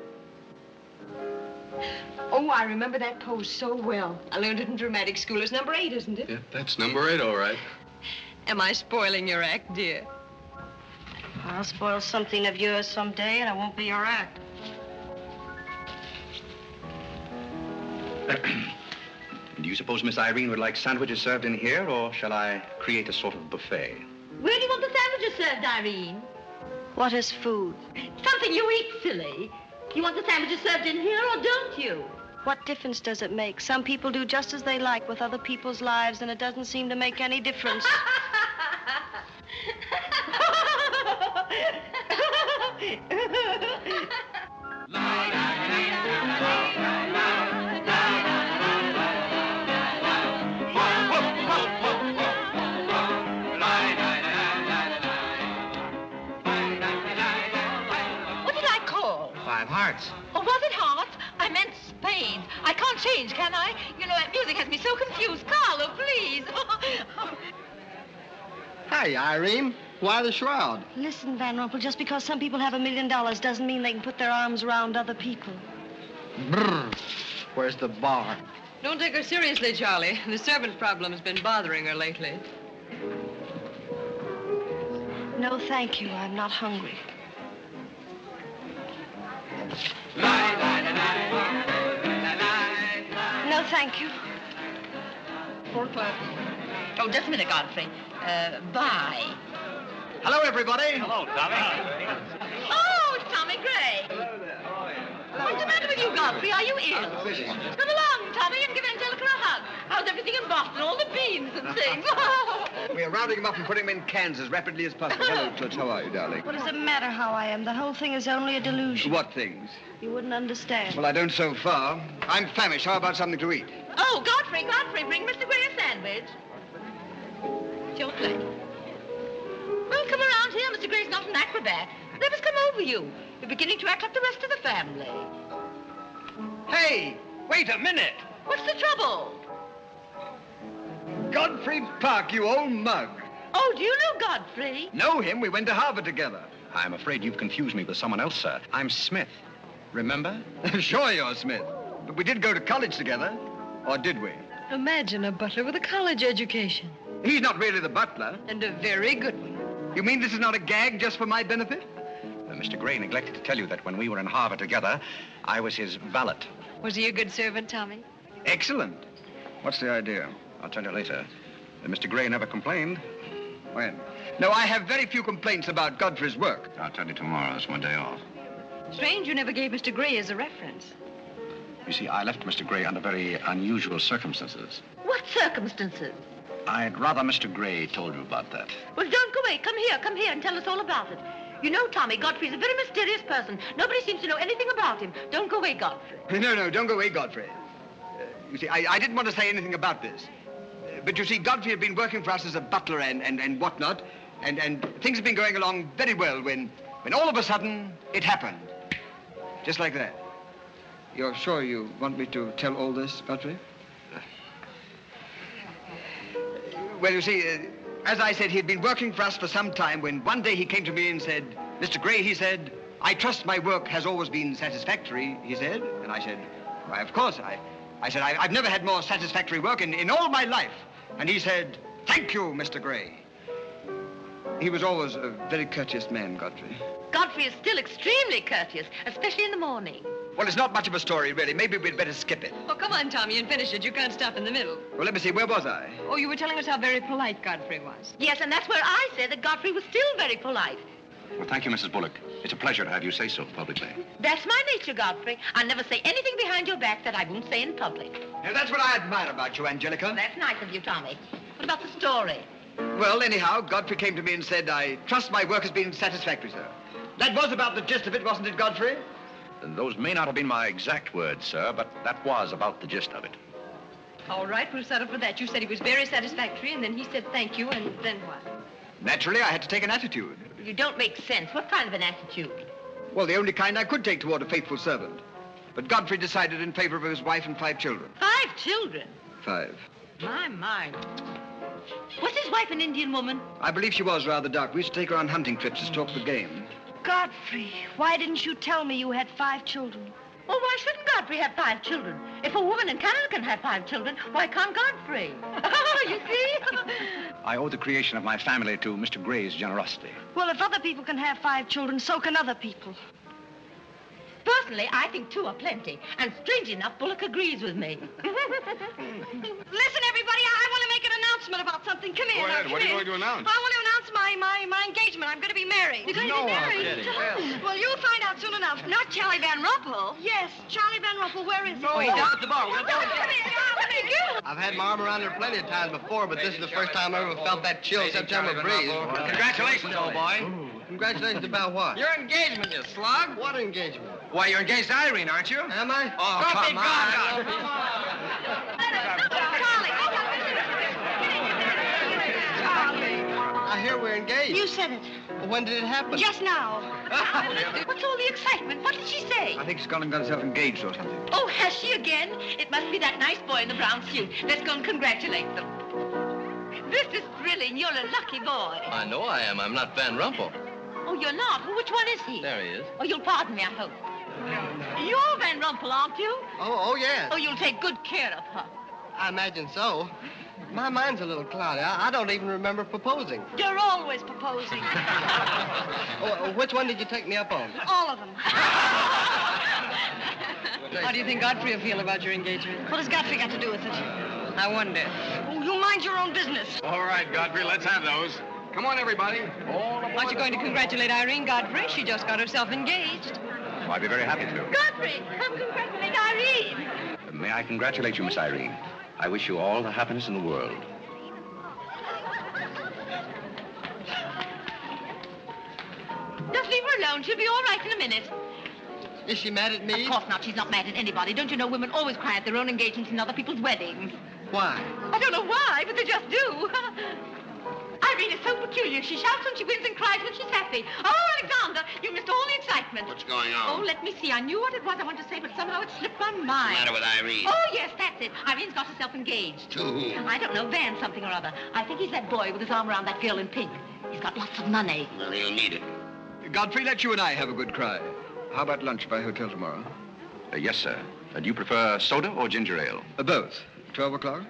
Oh, I remember that pose so well. I learned it in dramatic school. It's number 8, isn't it? Yeah, that's number 8, all right. Am I spoiling your act, dear? I'll spoil something of yours someday, and it won't be your act. Do you suppose Miss Irene would like sandwiches served in here, or shall I create a sort of buffet? Where do you want the sandwiches served, Irene? What is food? Something you eat, silly. You want the sandwiches served in here, or don't you? What difference does it make? Some people do just as they like with other people's lives, and it doesn't seem to make any difference. Hearts. Oh, was it hearts? I meant spades. I can't change, can I? You know, that music has me so confused. Carlo, please. Hey, Irene. Why the shroud? Listen, Van Rumpel, just because some people have $1 million doesn't mean they can put their arms around other people. Brr. Where's the bar? Don't take her seriously, Charlie. The servant problem has been bothering her lately. No, thank you. I'm not hungry. No, thank you. 4 o'clock. Oh, just a minute, Godfrey. Bye. Hello, everybody. Hello, Tommy. Oh, it's Tommy Gray. What's the matter with you, Godfrey? Are you ill? Come along, Tommy, and give Angelica a hug. How's everything in Boston? All the beans and things. We're rounding them up and putting them in cans as rapidly as possible. Hello, Toots. How are you, darling? What does it matter how I am? The whole thing is only a delusion. What things? You wouldn't understand. Well, I don't so far. I'm famished. How about something to eat? Oh, Godfrey, bring Mr. Gray a sandwich. It's your plate. Well, come around here. Mr. Gray's not an acrobat. Whatever's come over you? You're beginning to act like the rest of the family. Hey, wait a minute. What's the trouble? Godfrey Park, you old mug. Oh, do you know Godfrey? Know him? We went to Harvard together. I'm afraid you've confused me with someone else, sir. I'm Smith. Remember? Sure you're Smith. But we did go to college together. Or did we? Imagine a butler with a college education. He's not really the butler. And a very good one. You mean this is not a gag just for my benefit? Mr. Gray neglected to tell you that when we were in Harvard together, I was his valet. Was he a good servant, Tommy? Excellent. What's the idea? I'll tell you later. Mr. Gray never complained. When? No, I have very few complaints about Godfrey's work. I'll tell you tomorrow. It's my day off. Strange you never gave Mr. Gray as a reference. You see, I left Mr. Gray under very unusual circumstances. What circumstances? I'd rather Mr. Gray told you about that. Well, don't go away. Come here and tell us all about it. You know, Tommy, Godfrey's a very mysterious person. Nobody seems to know anything about him. Don't go away, Godfrey. No, don't go away, Godfrey. You see, I didn't want to say anything about this. But you see, Godfrey had been working for us as a butler and whatnot, and things have been going along very well when all of a sudden it happened. Just like that. You're sure you want me to tell all this, Godfrey? Well, you see, as I said, he'd been working for us for some time when one day he came to me and said, Mr. Gray, he said, I trust my work has always been satisfactory, he said. And I said, why, of course. I said, I've never had more satisfactory work in all my life. And he said, thank you, Mr. Gray. He was always a very courteous man, Godfrey. Godfrey is still extremely courteous, especially in the morning. Well, it's not much of a story, really. Maybe we'd better skip it. Oh, come on, Tommy, and finish it. You can't stop in the middle. Well, let me see. Where was I? Oh, you were telling us how very polite Godfrey was. Yes, and that's where I said that Godfrey was still very polite. Well, thank you, Mrs. Bullock. It's a pleasure to have you say so publicly. That's my nature, Godfrey. I never say anything behind your back that I won't say in public. Now, that's what I admire about you, Angelica. That's nice of you, Tommy. What about the story? Well, anyhow, Godfrey came to me and said, I trust my work has been satisfactory, sir. That was about the gist of it, wasn't it, Godfrey? Those may not have been my exact words, sir, but that was about the gist of it. All right, we'll settle for that. You said he was very satisfactory, and then he said thank you, and then what? Naturally, I had to take an attitude. You don't make sense. What kind of an attitude? Well, the only kind I could take toward a faithful servant. But Godfrey decided in favor of his wife and 5 children. 5 children? 5. My. Was his wife an Indian woman? I believe she was rather dark. We used to take her on hunting trips to stalk the game. Godfrey, why didn't you tell me you had 5 children? Well, why shouldn't Godfrey have 5 children? If a woman in Canada can have 5 children, why can't Godfrey? You see? I owe the creation of my family to Mr. Gray's generosity. Well, if other people can have 5 children, so can other people. Personally, I think 2 are plenty. And strange enough, Bullock agrees with me. Listen, everybody, I want to make an announcement about something. Come here. Go ahead. What are you going to announce? I want to announce my engagement. I'm going to be married. You're going to be married? Well, you'll find out soon enough. Not Charlie Van Rumpel. Yes, Charlie Van Rumpel. Where is he? No, he's down at the bar. Come here. I've had my arm around there plenty of times before, but this is the first time I ever felt that chill September breeze. Congratulations, old boy. Congratulations about what? Your engagement, you slug. What engagement? Why, you're engaged to Irene, aren't you? Am I? Oh, come on. I hear we're engaged. You said it. Well, when did it happen? Just now. What's all the excitement? What did she say? I think she's gone and got herself engaged or something. Oh, has she again? It must be that nice boy in the brown suit. Let's go and congratulate them. This is thrilling. You're a lucky boy. I know I am. I'm not Van Rumpel. Oh, you're not? Well, which one is he? There he is. Oh, you'll pardon me, I hope. You're Van Rumpel, aren't you? Oh, yes. Oh, you'll take good care of her. I imagine so. My mind's a little cloudy. I don't even remember proposing. You're always proposing. Which one did you take me up on? All of them. How do you think Godfrey will feel about your engagement? What has Godfrey got to do with it? I wonder. Oh, you mind your own business. All right, Godfrey, let's have those. Come on, everybody. Aren't you going to congratulate Irene, Godfrey? She just got herself engaged. Well, I'd be very happy to. Godfrey, come congratulate Irene. May I congratulate you, Miss Irene? I wish you all the happiness in the world. Just leave her alone. She'll be all right in a minute. Is she mad at me? Of course not. She's not mad at anybody. Don't you know women always cry at their own engagements and other people's weddings? Why? I don't know why, but they just do. Irene is so peculiar. She shouts when she wins and cries when she's happy. Oh, Alexander, you missed all the excitement. What's going on? Oh, let me see. I knew what it was I wanted to say, but somehow it slipped my mind. What's the matter with Irene? Oh, yes, that's it. Irene's got herself engaged. To whom? I don't know, Van something or other. I think he's that boy with his arm around that girl in pink. He's got lots of money. Well, he'll need it. Godfrey, let you and I have a good cry. How about lunch by hotel tomorrow? Yes, sir. Do you prefer soda or ginger ale? Both. 12 o'clock?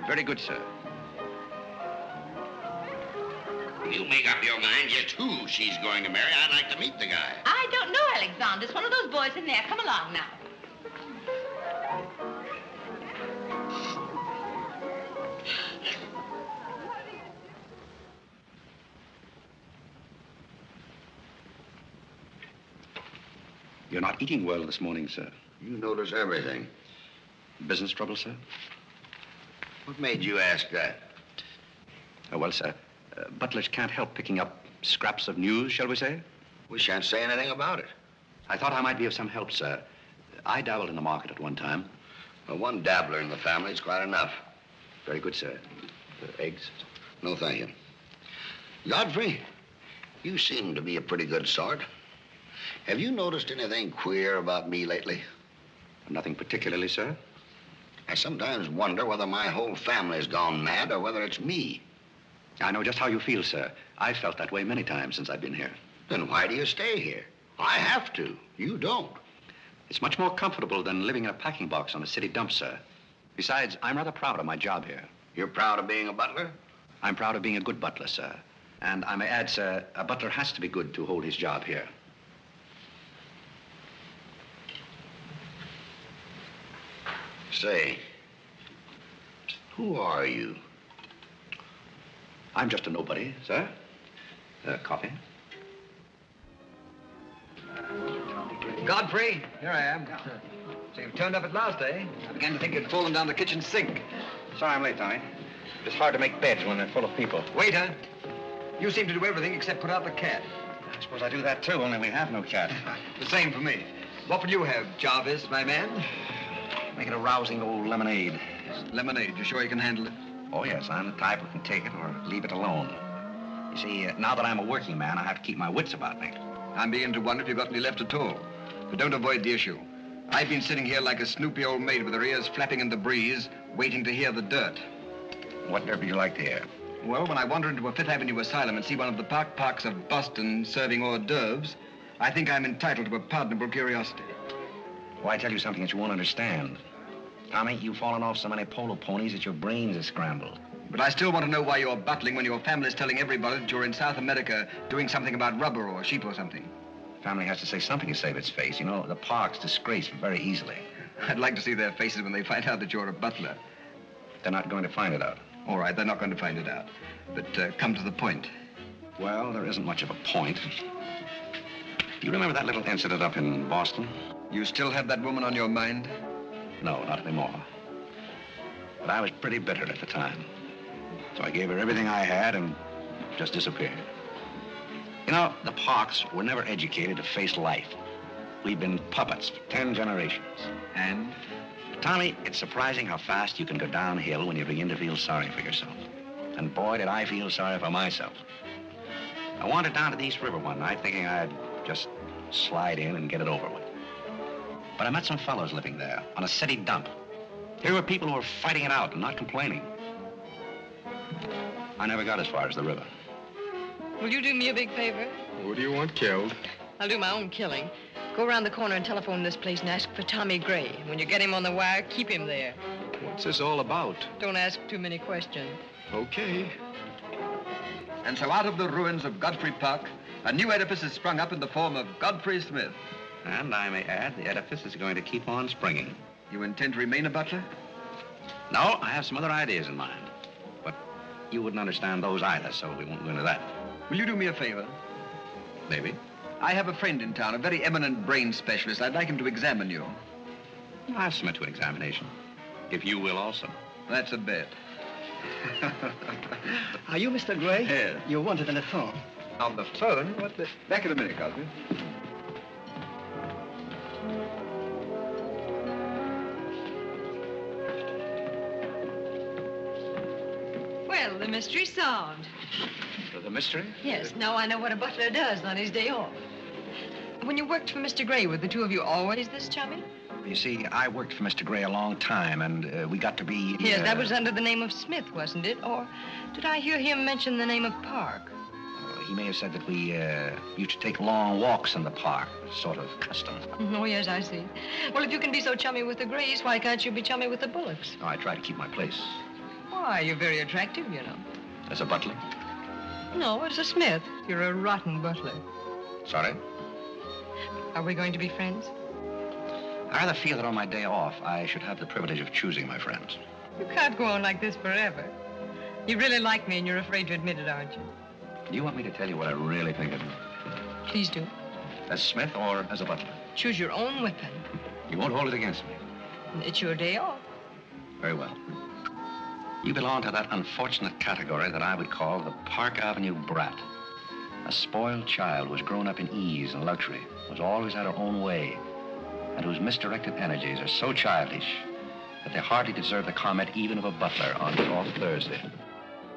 Very good, sir. You make up your mind just who she's going to marry. I'd like to meet the guy. I don't know, Alexander. It's one of those boys in there. Come along now. You're not eating well this morning, sir. You notice everything. Business trouble, sir? What made you ask that? Oh, well, sir, butlers can't help picking up scraps of news, shall we say? We shan't say anything about it. I thought I might be of some help, sir. I dabbled in the market at one time. Well, one dabbler in the family is quite enough. Very good, sir. Eggs? No, thank you. Godfrey, you seem to be a pretty good sort. Have you noticed anything queer about me lately? Nothing particularly, sir. I sometimes wonder whether my whole family's gone mad or whether it's me. I know just how you feel, sir. I've felt that way many times since I've been here. Then why do you stay here? I have to. You don't. It's much more comfortable than living in a packing box on a city dump, sir. Besides, I'm rather proud of my job here. You're proud of being a butler? I'm proud of being a good butler, sir. And I may add, sir, a butler has to be good to hold his job here. Say, who are you? I'm just a nobody, sir. Coffee? Godfrey, here I am. So you've turned up at last, eh? I began to think you'd fallen down the kitchen sink. Sorry I'm late, Tommy. It's hard to make beds when they're full of people. Waiter, you seem to do everything except put out the cat. I suppose I do that, too, only we have no cat. The same for me. What will you have, Jarvis, my man? Make it a rousing old lemonade. Lemonade, you sure you can handle it? Oh, yes, I'm the type who can take it or leave it alone. You see, now that I'm a working man, I have to keep my wits about me. I'm beginning to wonder if you've got any left at all. But don't avoid the issue. I've been sitting here like a snoopy old maid with her ears flapping in the breeze, waiting to hear the dirt. What dirt would you like to hear? Well, when I wander into a Fifth Avenue asylum and see one of the parks of Boston serving hors d'oeuvres, I think I'm entitled to a pardonable curiosity. Well, I tell you something that you won't understand. Tommy, you've fallen off so many polo ponies that your brains are scrambled. But I still want to know why you're battling when your family's telling everybody that you're in South America doing something about rubber or sheep or something. Family has to say something to save its face. You know, the park's disgraced very easily. I'd like to see their faces when they find out that you're a butler. They're not going to find it out. All right, they're not going to find it out. But come to the point. Well, there isn't much of a point. Do you remember that little incident up in Boston? You still have that woman on your mind? No, not anymore. But I was pretty bitter at the time. So I gave her everything I had and just disappeared. You know, the Parks were never educated to face life. We've been puppets for 10 generations. And? Tommy, it's surprising how fast you can go downhill when you begin to feel sorry for yourself. And boy, did I feel sorry for myself. I wandered down to the East River one night thinking I'd just slide in and get it over with. But I met some fellows living there on a city dump. Here were people who were fighting it out and not complaining. I never got as far as the river. Will you do me a big favor? Who do you want killed? I'll do my own killing. Go around the corner and telephone this place and ask for Tommy Gray. When you get him on the wire, keep him there. What's this all about? Don't ask too many questions. Okay. And so out of the ruins of Godfrey Park, a new edifice has sprung up in the form of Godfrey Smith. And I may add, the edifice is going to keep on springing. You intend to remain a butler? No, I have some other ideas in mind. But you wouldn't understand those either, so we won't go into that. Will you do me a favor? Maybe. I have a friend in town, a very eminent brain specialist. I'd like him to examine you. I'll submit to an examination. If you will also. That's a bet. Are you Mr. Gray? Yes. You're wanted on the phone. On the phone? What the... Back in a minute, Godfrey. Well, the mystery's solved. The mystery? Yes, now I know what a butler does on his day off. When you worked for Mr. Gray, were the two of you always this chummy? You see, I worked for Mr. Gray a long time, and we got to be... Yes, that was under the name of Smith, wasn't it? Or did I hear him mention the name of Park? He may have said that we used to take long walks in the park, sort of custom. Oh, yes, I see. Well, if you can be so chummy with the Grays, why can't you be chummy with the Bullocks? Oh, I try to keep my place. Why, you're very attractive, you know. As a butler? No, as a Smith. You're a rotten butler. Sorry? Are we going to be friends? I rather feel that on my day off, I should have the privilege of choosing my friends. You can't go on like this forever. You really like me and you're afraid to admit it, aren't you? Do you want me to tell you what I really think of you? Please do. As Smith or as a butler? Choose your own weapon. You won't hold it against me. It's your day off. Very well. You belong to that unfortunate category that I would call the Park Avenue brat. A spoiled child who has grown up in ease and luxury, who's always had her own way, and whose misdirected energies are so childish that they hardly deserve the comment even of a butler on his off Thursday.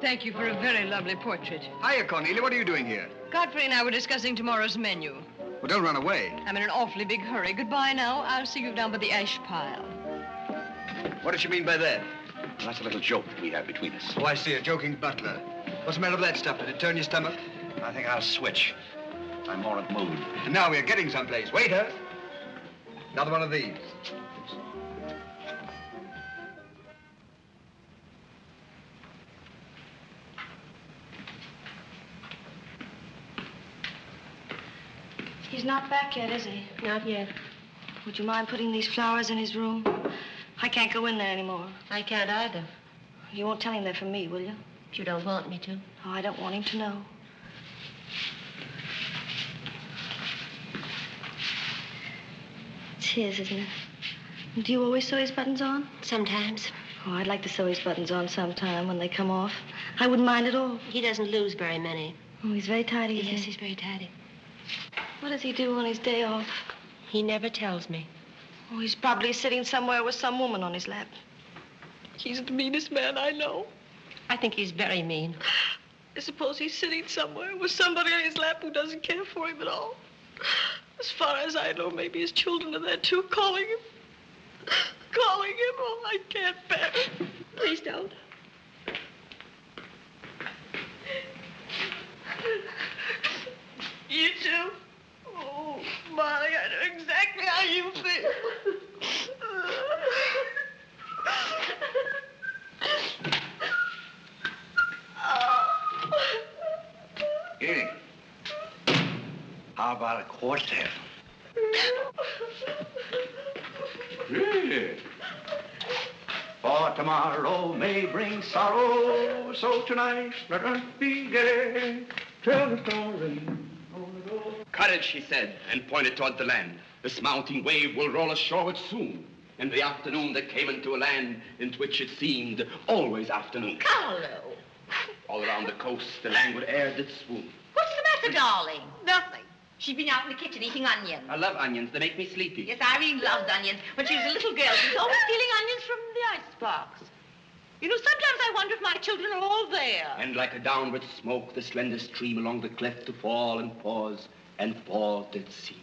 Thank you for a very lovely portrait. Hiya, Cornelia. What are you doing here? Godfrey and I were discussing tomorrow's menu. Well, don't run away. I'm in an awfully big hurry. Goodbye now. I'll see you down by the ash pile. What does she mean by that? Well, that's a little joke that we have between us. Oh, I see. A joking butler. What's the matter with that stuff? Did it turn your stomach? I think I'll switch. I'm more in the mood. And now we're getting someplace. Waiter. Another one of these. He's not back yet, is he? Not yet. Would you mind putting these flowers in his room? I can't go in there anymore. I can't either. You won't tell him they're from me, will you? If you don't want me to. Oh, I don't want him to know. It's his, isn't it? Do you always sew his buttons on? Sometimes. Oh, I'd like to sew his buttons on sometime when they come off. I wouldn't mind at all. He doesn't lose very many. Oh, he's very tidy, isn't he? Yes, he's very tidy. What does he do on his day off? He never tells me. Oh, he's probably sitting somewhere with some woman on his lap. He's the meanest man I know. I think he's very mean. I suppose he's sitting somewhere with somebody on his lap who doesn't care for him at all. As far as I know, maybe his children are there too, calling him. Calling him. Oh, I can't bear it. Please don't. You too? Oh, Molly, I know exactly how you feel. Edie, how about a quartet? Yeah. For tomorrow may bring sorrow, so tonight let us be gay. Tell the story. Courage, he said, and pointed toward the land. This mounting wave will roll us shoreward soon. In the afternoon, they came into a land into which it seemed always afternoon. Carlo. All around the coast, the languid air did swoon. What's the matter, darling? Nothing. She's been out in the kitchen eating onions. I love onions. They make me sleepy. Yes, Irene loves onions. When she was a little girl, she was always stealing onions from the icebox. You know, sometimes I wonder if my children are all there. And like a downward smoke, the slender stream along the cleft to fall and pause, and fall did seem.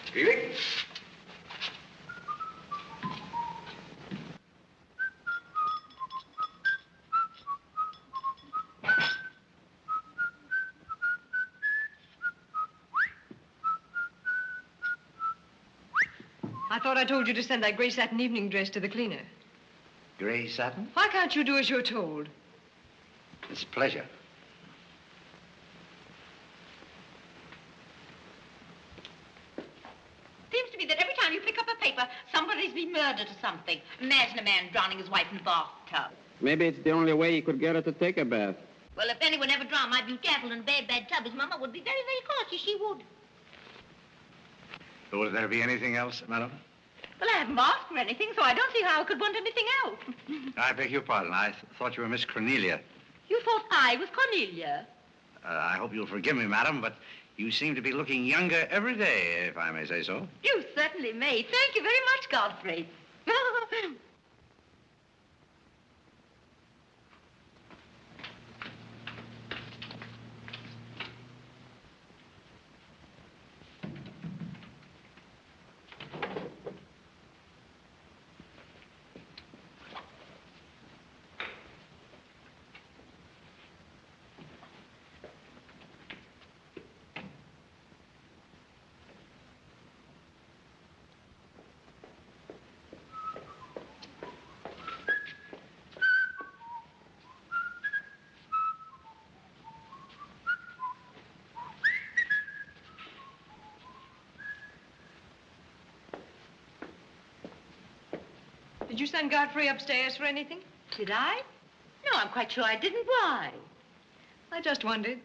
Speaking. I thought I told you to send that gray satin evening dress to the cleaner. Gray satin? Why can't you do as you're told? It's a pleasure. Seems to me that every time you pick up a paper, somebody's been murdered or something. Imagine a man drowning his wife in a bathtub. Maybe it's the only way he could get her to take a bath. Well, if anyone ever drowned my beauty apple in a bad tub, his mama would be very, very cautious. She would. Will there be anything else, madam? Well, I haven't asked for anything, so I don't see how I could want anything else. I beg your pardon. I thought you were Miss Cornelia. You thought I was Cornelia? I hope you'll forgive me, madam, but you seem to be looking younger every day, if I may say so. You certainly may. Thank you very much, Godfrey. Did you send Godfrey upstairs for anything? Did I? No, I'm quite sure I didn't. Why? I just wondered.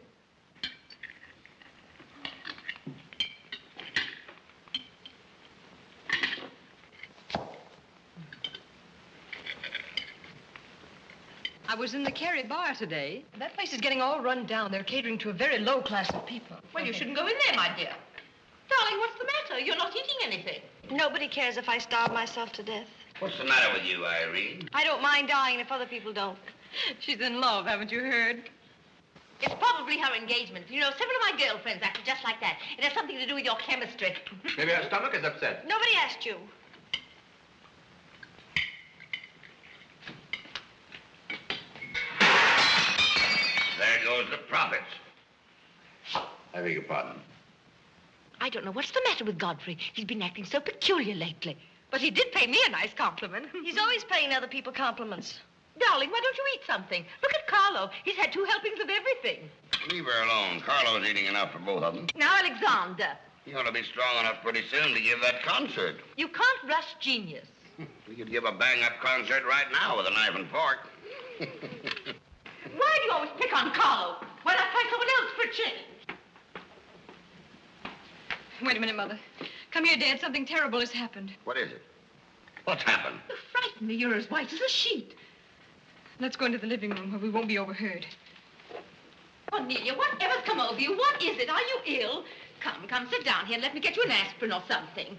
I was in the Kerry bar today. That place is getting all run down. They're catering to a very low class of people. Well, you shouldn't go in there, my dear. Darling, what's the matter? You're not eating anything. Nobody cares if I starve myself to death. What's the matter with you, Irene? I don't mind dying if other people don't. She's in love, haven't you heard? It's probably her engagement. You know, several of my girlfriends acted just like that. It has something to do with your chemistry. Maybe her stomach is upset. Nobody asked you. There goes the profits. I beg your pardon. I don't know what's the matter with Godfrey. He's been acting so peculiar lately. But he did pay me a nice compliment. He's always paying other people compliments. Darling, why don't you eat something? Look at Carlo. He's had 2 helpings of everything. Leave her alone. Carlo's eating enough for both of them. Now, Alexander. You ought to be strong enough pretty soon to give that concert. You can't rush genius. We could give a bang-up concert right now with a knife and fork. Why do you always pick on Carlo? Why not find someone else for a change? Wait a minute, Mother. Come here, Dad. Something terrible has happened. What is it? What's happened? You frighten me. You're as white as a sheet. Let's go into the living room where we won't be overheard. Cornelia, whatever's come over you? What is it? Are you ill? Come, sit down here and let me get you an aspirin or something.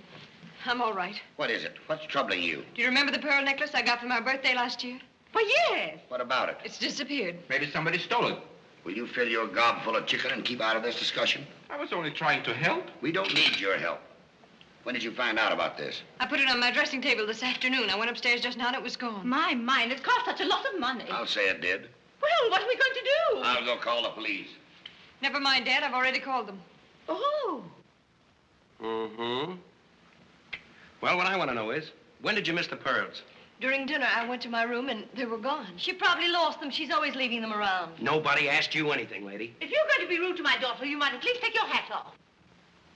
I'm all right. What is it? What's troubling you? Do you remember the pearl necklace I got for my birthday last year? Why, yes. What about it? It's disappeared. Maybe somebody stole it. Will you fill your gob full of chicken and keep out of this discussion? I was only trying to help. We don't need your help. When did you find out about this? I put it on my dressing table this afternoon. I went upstairs just now and it was gone. My mind, it cost such a lot of money. I'll say it did. Well, what are we going to do? I'll go call the police. Never mind, Dad. I've already called them. Oh. Mm-hmm. Well, what I want to know is, when did you miss the pearls? During dinner, I went to my room and they were gone. She probably lost them. She's always leaving them around. Nobody asked you anything, lady. If you're going to be rude to my daughter, you might at least take your hat off.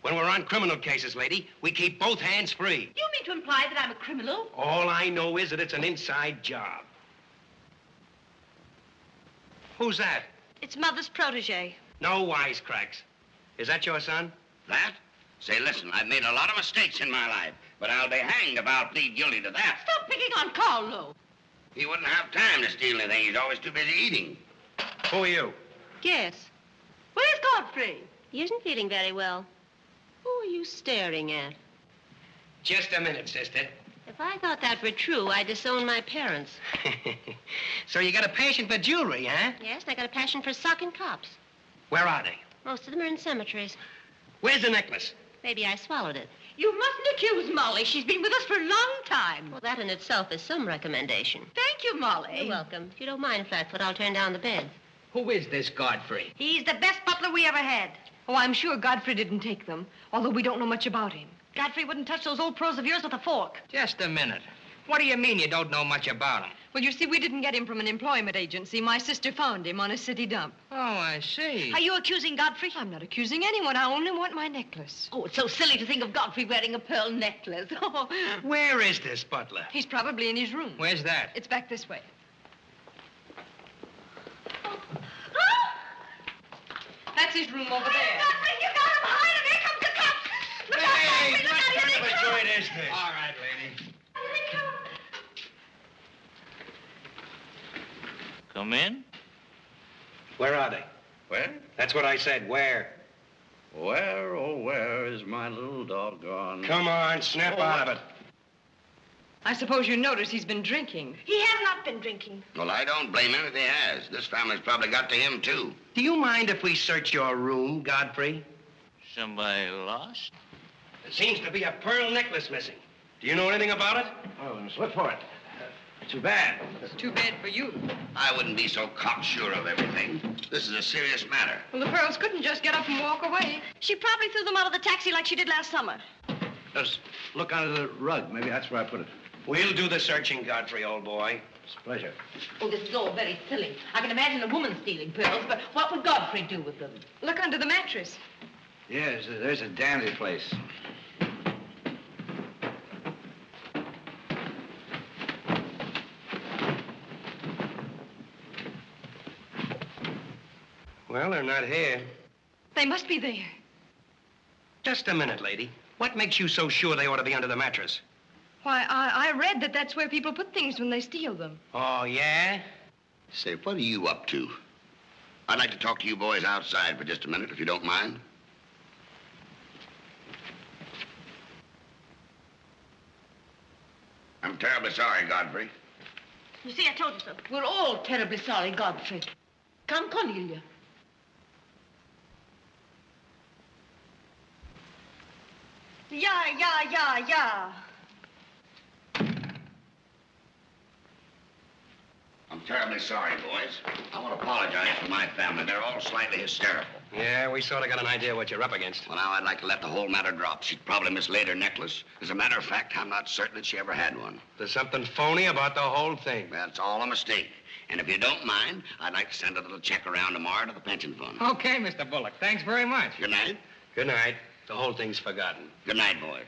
When we're on criminal cases, lady, we keep both hands free. You mean to imply that I'm a criminal? All I know is that it's an inside job. Who's that? It's Mother's protege. No wisecracks. Is that your son? That? Say, listen, I've made a lot of mistakes in my life, but I'll be hanged if I'll plead guilty to that. Stop picking on Carlo. He wouldn't have time to steal anything. He's always too busy eating. Who are you? Yes. Where's Godfrey? He isn't feeling very well. Who are you staring at? Just a minute, sister. If I thought that were true, I'd disown my parents. So you got a passion for jewelry, huh? Yes, and I got a passion for socking cops. Where are they? Most of them are in cemeteries. Where's the necklace? Maybe I swallowed it. You mustn't accuse Molly. She's been with us for a long time. Well, that in itself is some recommendation. Thank you, Molly. You're welcome. If you don't mind, Flatfoot, I'll turn down the beds. Who is this Godfrey? He's the best butler we ever had. Oh, I'm sure Godfrey didn't take them, although we don't know much about him. Godfrey wouldn't touch those old pearls of yours with a fork. Just a minute. What do you mean you don't know much about him? Well, you see, we didn't get him from an employment agency. My sister found him on a city dump. Oh, I see. Are you accusing Godfrey? I'm not accusing anyone. I only want my necklace. Oh, it's so silly to think of Godfrey wearing a pearl necklace. Oh. Where is this butler? He's probably in his room. Where's that? It's back this way. That's his room over there. Godfrey, you got him behind him. Here comes the cops. Look out, Hey, Godfrey, look what out. Here kind they of a come. joint is this? All right, lady. Here they come. Come in. Where are they? Where? That's what I said. Where? Where, oh, where is my little dog gone? Come on, snap out of it. I suppose you notice he's been drinking. He has not been drinking. Well, I don't blame him if he has. This family's probably got to him, too. Do you mind if we search your room, Godfrey? Somebody lost? There seems to be a pearl necklace missing. Do you know anything about it? Oh, let's look for it. Too bad. It's too bad for you. I wouldn't be so cocksure of everything. This is a serious matter. Well, the pearls couldn't just get up and walk away. She probably threw them out of the taxi like she did last summer. Just look under the rug. Maybe that's where I put it. We'll do the searching, Godfrey, old boy. It's a pleasure. Oh, this is all very silly. I can imagine a woman stealing pearls, but what would Godfrey do with them? Look under the mattress. Yes, there's a dandy place. Well, they're not here. They must be there. Just a minute, lady. What makes you so sure they ought to be under the mattress? Why, I read that that's where people put things when they steal them. Oh, yeah? Say, what are you up to? I'd like to talk to you boys outside for just a minute, if you don't mind. I'm terribly sorry, Godfrey. You see, I told you so. We're all terribly sorry, Godfrey. Come, Cornelia. Yeah. I'm terribly sorry, boys. I want to apologize for my family. They're all slightly hysterical. Yeah, we sort of got an idea what you're up against. Well, now, I'd like to let the whole matter drop. She'd probably mislaid her necklace. As a matter of fact, I'm not certain that she ever had one. There's something phony about the whole thing. That's all a mistake. And if you don't mind, I'd like to send a little check around tomorrow to the pension fund. Okay, Mr. Bullock. Thanks very much. Good night. Good night. The whole thing's forgotten. Good night, boys.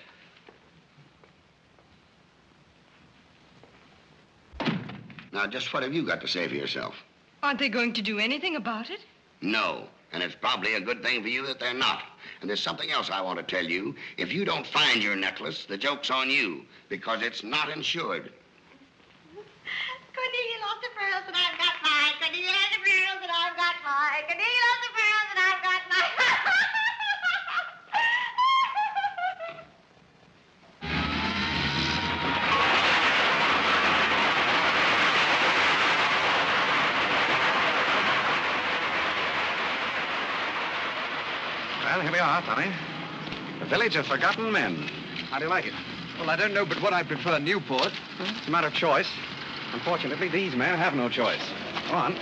Now, just what have you got to say for yourself? Aren't they going to do anything about it? No. And it's probably a good thing for you that they're not. And there's something else I want to tell you. If you don't find your necklace, the joke's on you, because it's not insured. Cornelia lost the pearls and I've got mine. Cornelia has the pearls and I've got mine. Cornelia lost the pearls and I've got mine. Well, here we are, Tommy. The Village of Forgotten Men. How do you like it? Well, I don't know but what I prefer Newport. It's a matter of choice. Unfortunately, these men have no choice. Go on.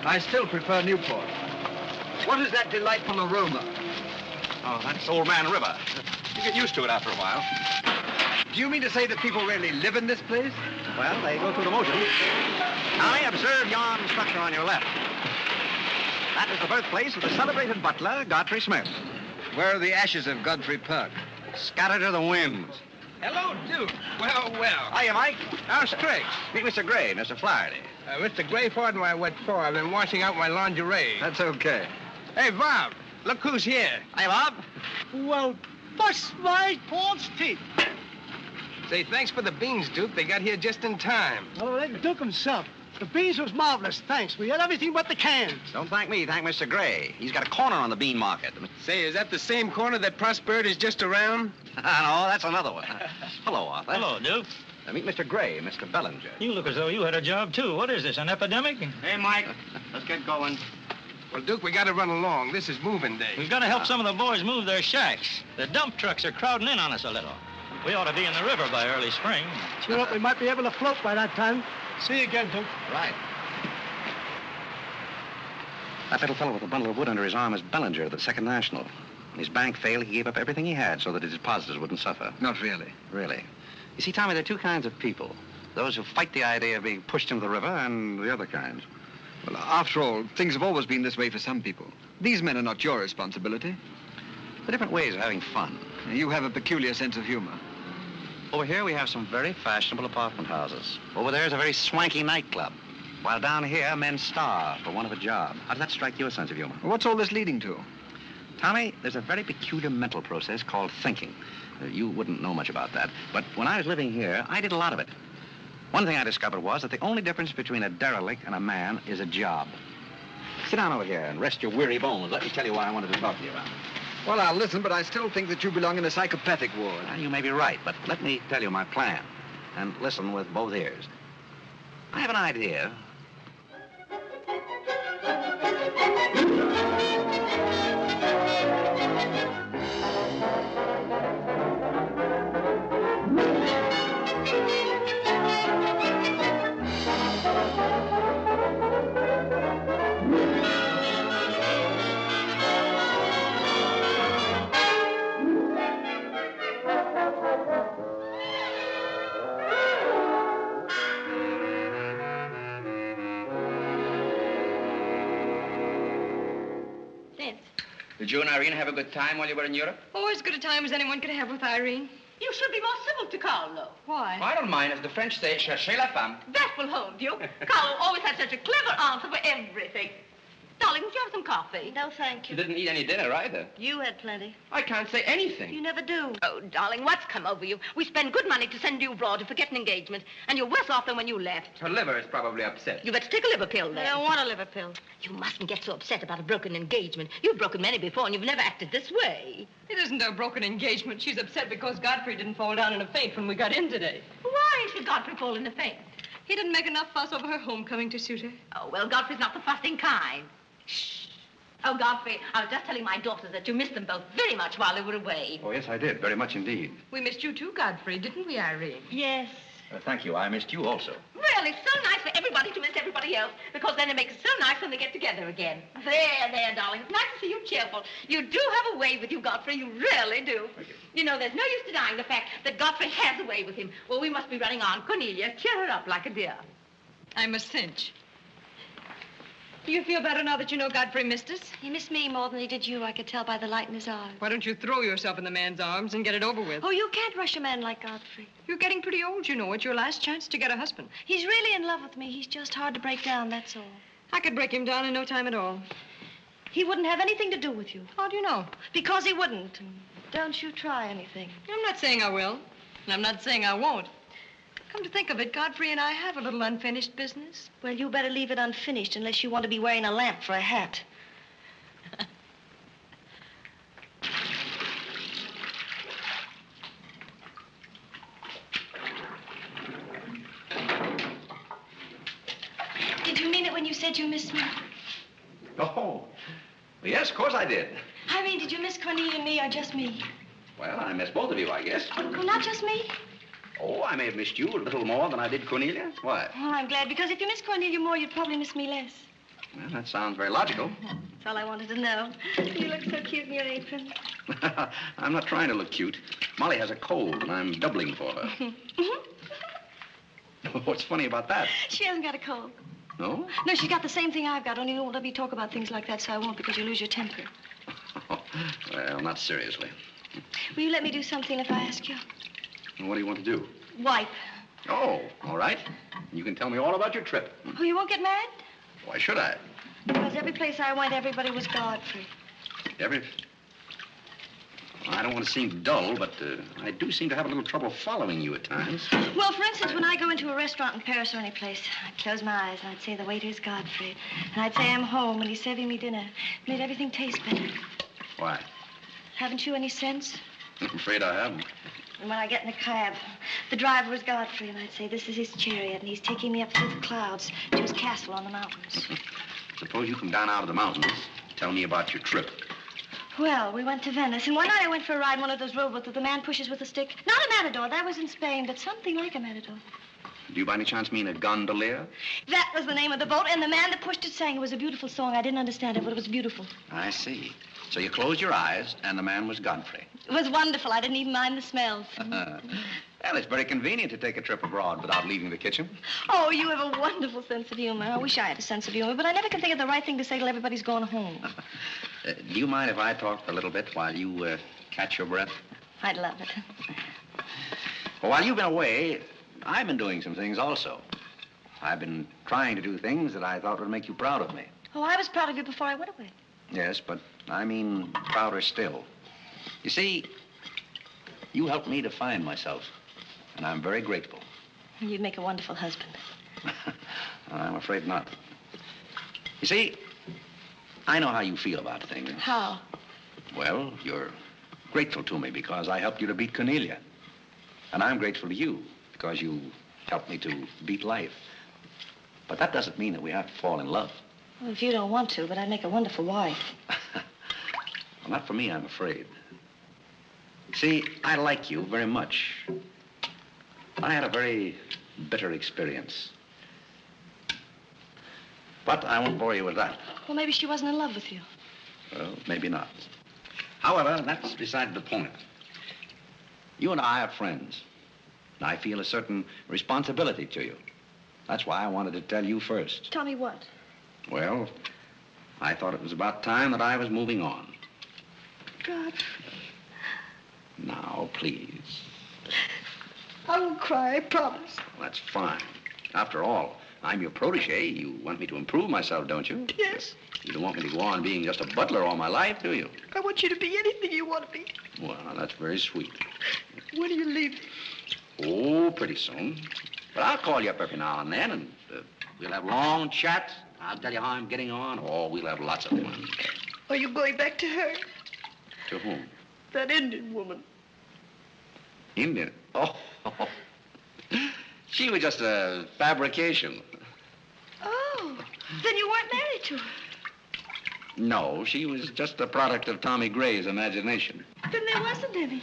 I still prefer Newport. What is that delightful aroma? Oh, that's Old Man River. You get used to it after a while. Do you mean to say that people really live in this place? Well, they go through the motions. Tommy, observe yon structure on your left. That is the birthplace of the celebrated butler, Godfrey Smith. Where are the ashes of Godfrey Perk? Scattered to the winds. Hello, Duke. Well. Hiya, Mike. How's tricks? Meet Mr. Gray, Mr. Flaherty. Mr. Gray, pardon my wet floor. I've been washing out my lingerie. That's okay. Hey, Bob, look who's here. Hi, Bob. Well, bust my Paul's teeth. Say, thanks for the beans, Duke. They got here just in time. Oh, let the Duke himself. The beans was marvelous, thanks. We had everything but the cans. Don't thank me, thank Mr. Gray. He's got a corner on the bean market. Say, is that the same corner that Prosperity is just around? No, that's another one. Hello, Arthur. Hello, Duke. Meet Mr. Gray, Mr. Bellinger. You look as though you had a job, too. What is this, an epidemic? Hey, Mike, let's get going. Well, Duke, we got to run along. This is moving day. We've got to help some of the boys move their shacks. The dump trucks are crowding in on us a little. We ought to be in the river by early spring. Sure up, we might be able to float by that time. See you again, Duke. Right. That little fellow with the bundle of wood under his arm is Bellinger of the Second National. When his bank failed, he gave up everything he had so that his depositors wouldn't suffer. Not really. Really. You see, Tommy, there are two kinds of people. Those who fight the idea of being pushed into the river and the other kinds. Well, after all, things have always been this way for some people. These men are not your responsibility. They're different ways of having fun. You have a peculiar sense of humor. Over here, we have some very fashionable apartment houses. Over there is a very swanky nightclub. While down here, men starve for want of a job. How does that strike your sense of humor? What's all this leading to? Tommy, there's a very peculiar mental process called thinking. You wouldn't know much about that. But when I was living here, I did a lot of it. One thing I discovered was that the only difference between a derelict and a man is a job. Sit down over here and rest your weary bones. Let me tell you what I wanted to talk to you about. Well, I'll listen, but I still think that you belong in a psychopathic ward. Well, you may be right, but let me tell you my plan. And listen with both ears. I have an idea. Did you and Irene have a good time while you were in Europe? Oh, as good a time as anyone could have with Irene. You should be more civil to Carlo. Why? I don't mind. As the French say, cherchez la femme. That will hold you. Carlo always had such a clever answer for everything. Darling, would you have some coffee? No, thank She you. didn't eat any dinner either. You had plenty. I can't say anything. You never do. Oh, darling, what's come over you? We spend good money to send you abroad to forget an engagement, and you're worse off than when you left. Her liver is probably upset. You better take a liver pill, I then. don't want a liver pill. You mustn't get so upset about a broken engagement. You've broken many before, and you've never acted this way. It isn't a broken engagement. She's upset because Godfrey didn't fall down in a faint when we got in today. Why should Godfrey fall in a faint? He didn't make enough fuss over her homecoming to suit her. Oh, well, Godfrey's not the fussing kind. Shh. Oh, Godfrey, I was just telling my daughters that you missed them both very much while they were away. Oh, yes, I did. Very much indeed. We missed you too, Godfrey, didn't we, Irene? Yes. Thank you. I missed you also. Really, so nice for everybody to miss everybody else, because then it makes it so nice when they get together again. There, darling. It's nice to see you cheerful. You do have a way with you, Godfrey. You really do. Thank you. You know, there's no use denying the fact that Godfrey has a way with him. Well, we must be running on. Cornelia, cheer her up like a dear. I'm a cinch. Do you feel better now that you know Godfrey missed us? He missed me more than he did you. I could tell by the light in his eyes. Why don't you throw yourself in the man's arms and get it over with? Oh, you can't rush a man like Godfrey. You're getting pretty old, you know. It's your last chance to get a husband. He's really in love with me. He's just hard to break down, that's all. I could break him down in no time at all. He wouldn't have anything to do with you. How do you know? Because he wouldn't. Don't you try anything. I'm not saying I will, and I'm not saying I won't. Come to think of it, Godfrey and I have a little unfinished business. Well, you better leave it unfinished unless you want to be wearing a lamp for a hat. Did you mean it when you said you missed me? Oh, yes, of course I did. I mean, did you miss Cornelia and me or just me? Well, I missed both of you, I guess. Oh, not just me? Oh, I may have missed you a little more than I did Cornelia. Why? Oh, I'm glad, because if you miss Cornelia more, you'd probably miss me less. Well, that sounds very logical. That's all I wanted to know. You look so cute in your apron. I'm not trying to look cute. Molly has a cold, and I'm doubling for her. What's funny about that? She hasn't got a cold. No? No, she's got the same thing I've got, only you won't let me talk about things like that, so I won't, because you lose your temper. Well, not seriously. Will you let me do something if I ask you? What do you want to do? Wipe. Oh, all right. You can tell me all about your trip. Oh, you won't get mad? Why should I? Because every place I went, everybody was Godfrey. Every... I don't want to seem dull, but I do seem to have a little trouble following you at times. Well, for instance, when I go into a restaurant in Paris or any place, I'd close my eyes and I'd say the waiter's Godfrey. And I'd say I'm home and he's serving me dinner. It made everything taste better. Why? Haven't you any sense? I'm afraid I haven't. And when I get in a cab, the driver was Godfrey, and I'd say, this is his chariot, and he's taking me up through the clouds to his castle on the mountains. Suppose you come down out of the mountains. Tell me about your trip. Well, we went to Venice, and one night I went for a ride in one of those rowboats that the man pushes with a stick. Not a matador, that was in Spain, but something like a matador. Do you by any chance mean a gondolier? That was the name of the boat, and the man that pushed it sang. It was a beautiful song. I didn't understand it, but it was beautiful. I see. So you closed your eyes, and the man was Godfrey. It was wonderful. I didn't even mind the smells. Well, it's very convenient to take a trip abroad without leaving the kitchen. Oh, you have a wonderful sense of humor. I wish I had a sense of humor, but I never can think of the right thing to say till everybody's gone home. Do you mind if I talk a little bit while you catch your breath? I'd love it. Well, while you've been away, I've been doing some things also. I've been trying to do things that I thought would make you proud of me. Oh, I was proud of you before I went away. Yes, but I mean prouder still. You see, you helped me to find myself, and I'm very grateful. You'd make a wonderful husband. I'm afraid not. You see, I know how you feel about things. How? Well, you're grateful to me because I helped you to beat Cornelia. And I'm grateful to you because you helped me to beat life. But that doesn't mean that we have to fall in love. Well, if you don't want to, but I'd make a wonderful wife. Well, not for me, I'm afraid. See, I like you very much. I had a very bitter experience. But I won't bore you with that. Well, maybe she wasn't in love with you. Well, maybe not. However, that's beside the point. You and I are friends. And I feel a certain responsibility to you. That's why I wanted to tell you first. Tell me what? Well, I thought it was about time that I was moving on. God. Now, please. I won't cry, I promise. Well, that's fine. After all, I'm your protege. You want me to improve myself, don't you? Yes. You don't want me to go on being just a butler all my life, do you? I want you to be anything you want to be. Well, that's very sweet. When are you leaving? Oh, pretty soon. But I'll call you up every now and then, and we'll have long chats. I'll tell you how I'm getting on. Oh, we'll have lots of fun. Are you going back to her? To whom? That Indian woman. Indian? Oh. She was just a fabrication. Oh, then you weren't married to her. No, she was just a product of Tommy Gray's imagination. Then there wasn't any.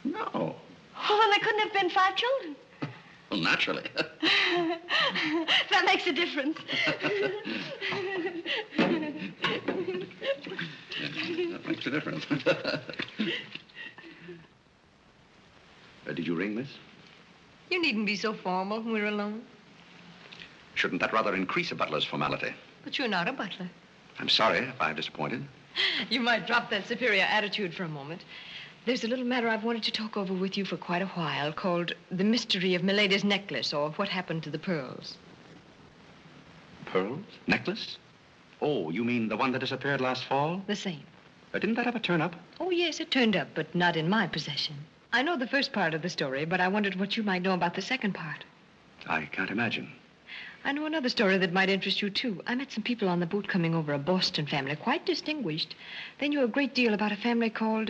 No. Well, then there couldn't have been 5 children. Well, naturally. That makes a difference. That makes a difference. Did you ring, miss? You needn't be so formal when we're alone. Shouldn't that rather increase a butler's formality? But you're not a butler. I'm sorry if I've disappointed. You might drop that superior attitude for a moment. There's a little matter I've wanted to talk over with you for quite a while called The Mystery of Milady's Necklace, or What Happened to the Pearls. Pearls? Necklace? Oh, you mean the one that disappeared last fall? The same. Didn't that ever turn up? Oh, yes, it turned up, but not in my possession. I know the first part of the story, but I wondered what you might know about the second part. I can't imagine. I know another story that might interest you, too. I met some people on the boat coming over, a Boston family, quite distinguished. They knew a great deal about a family called,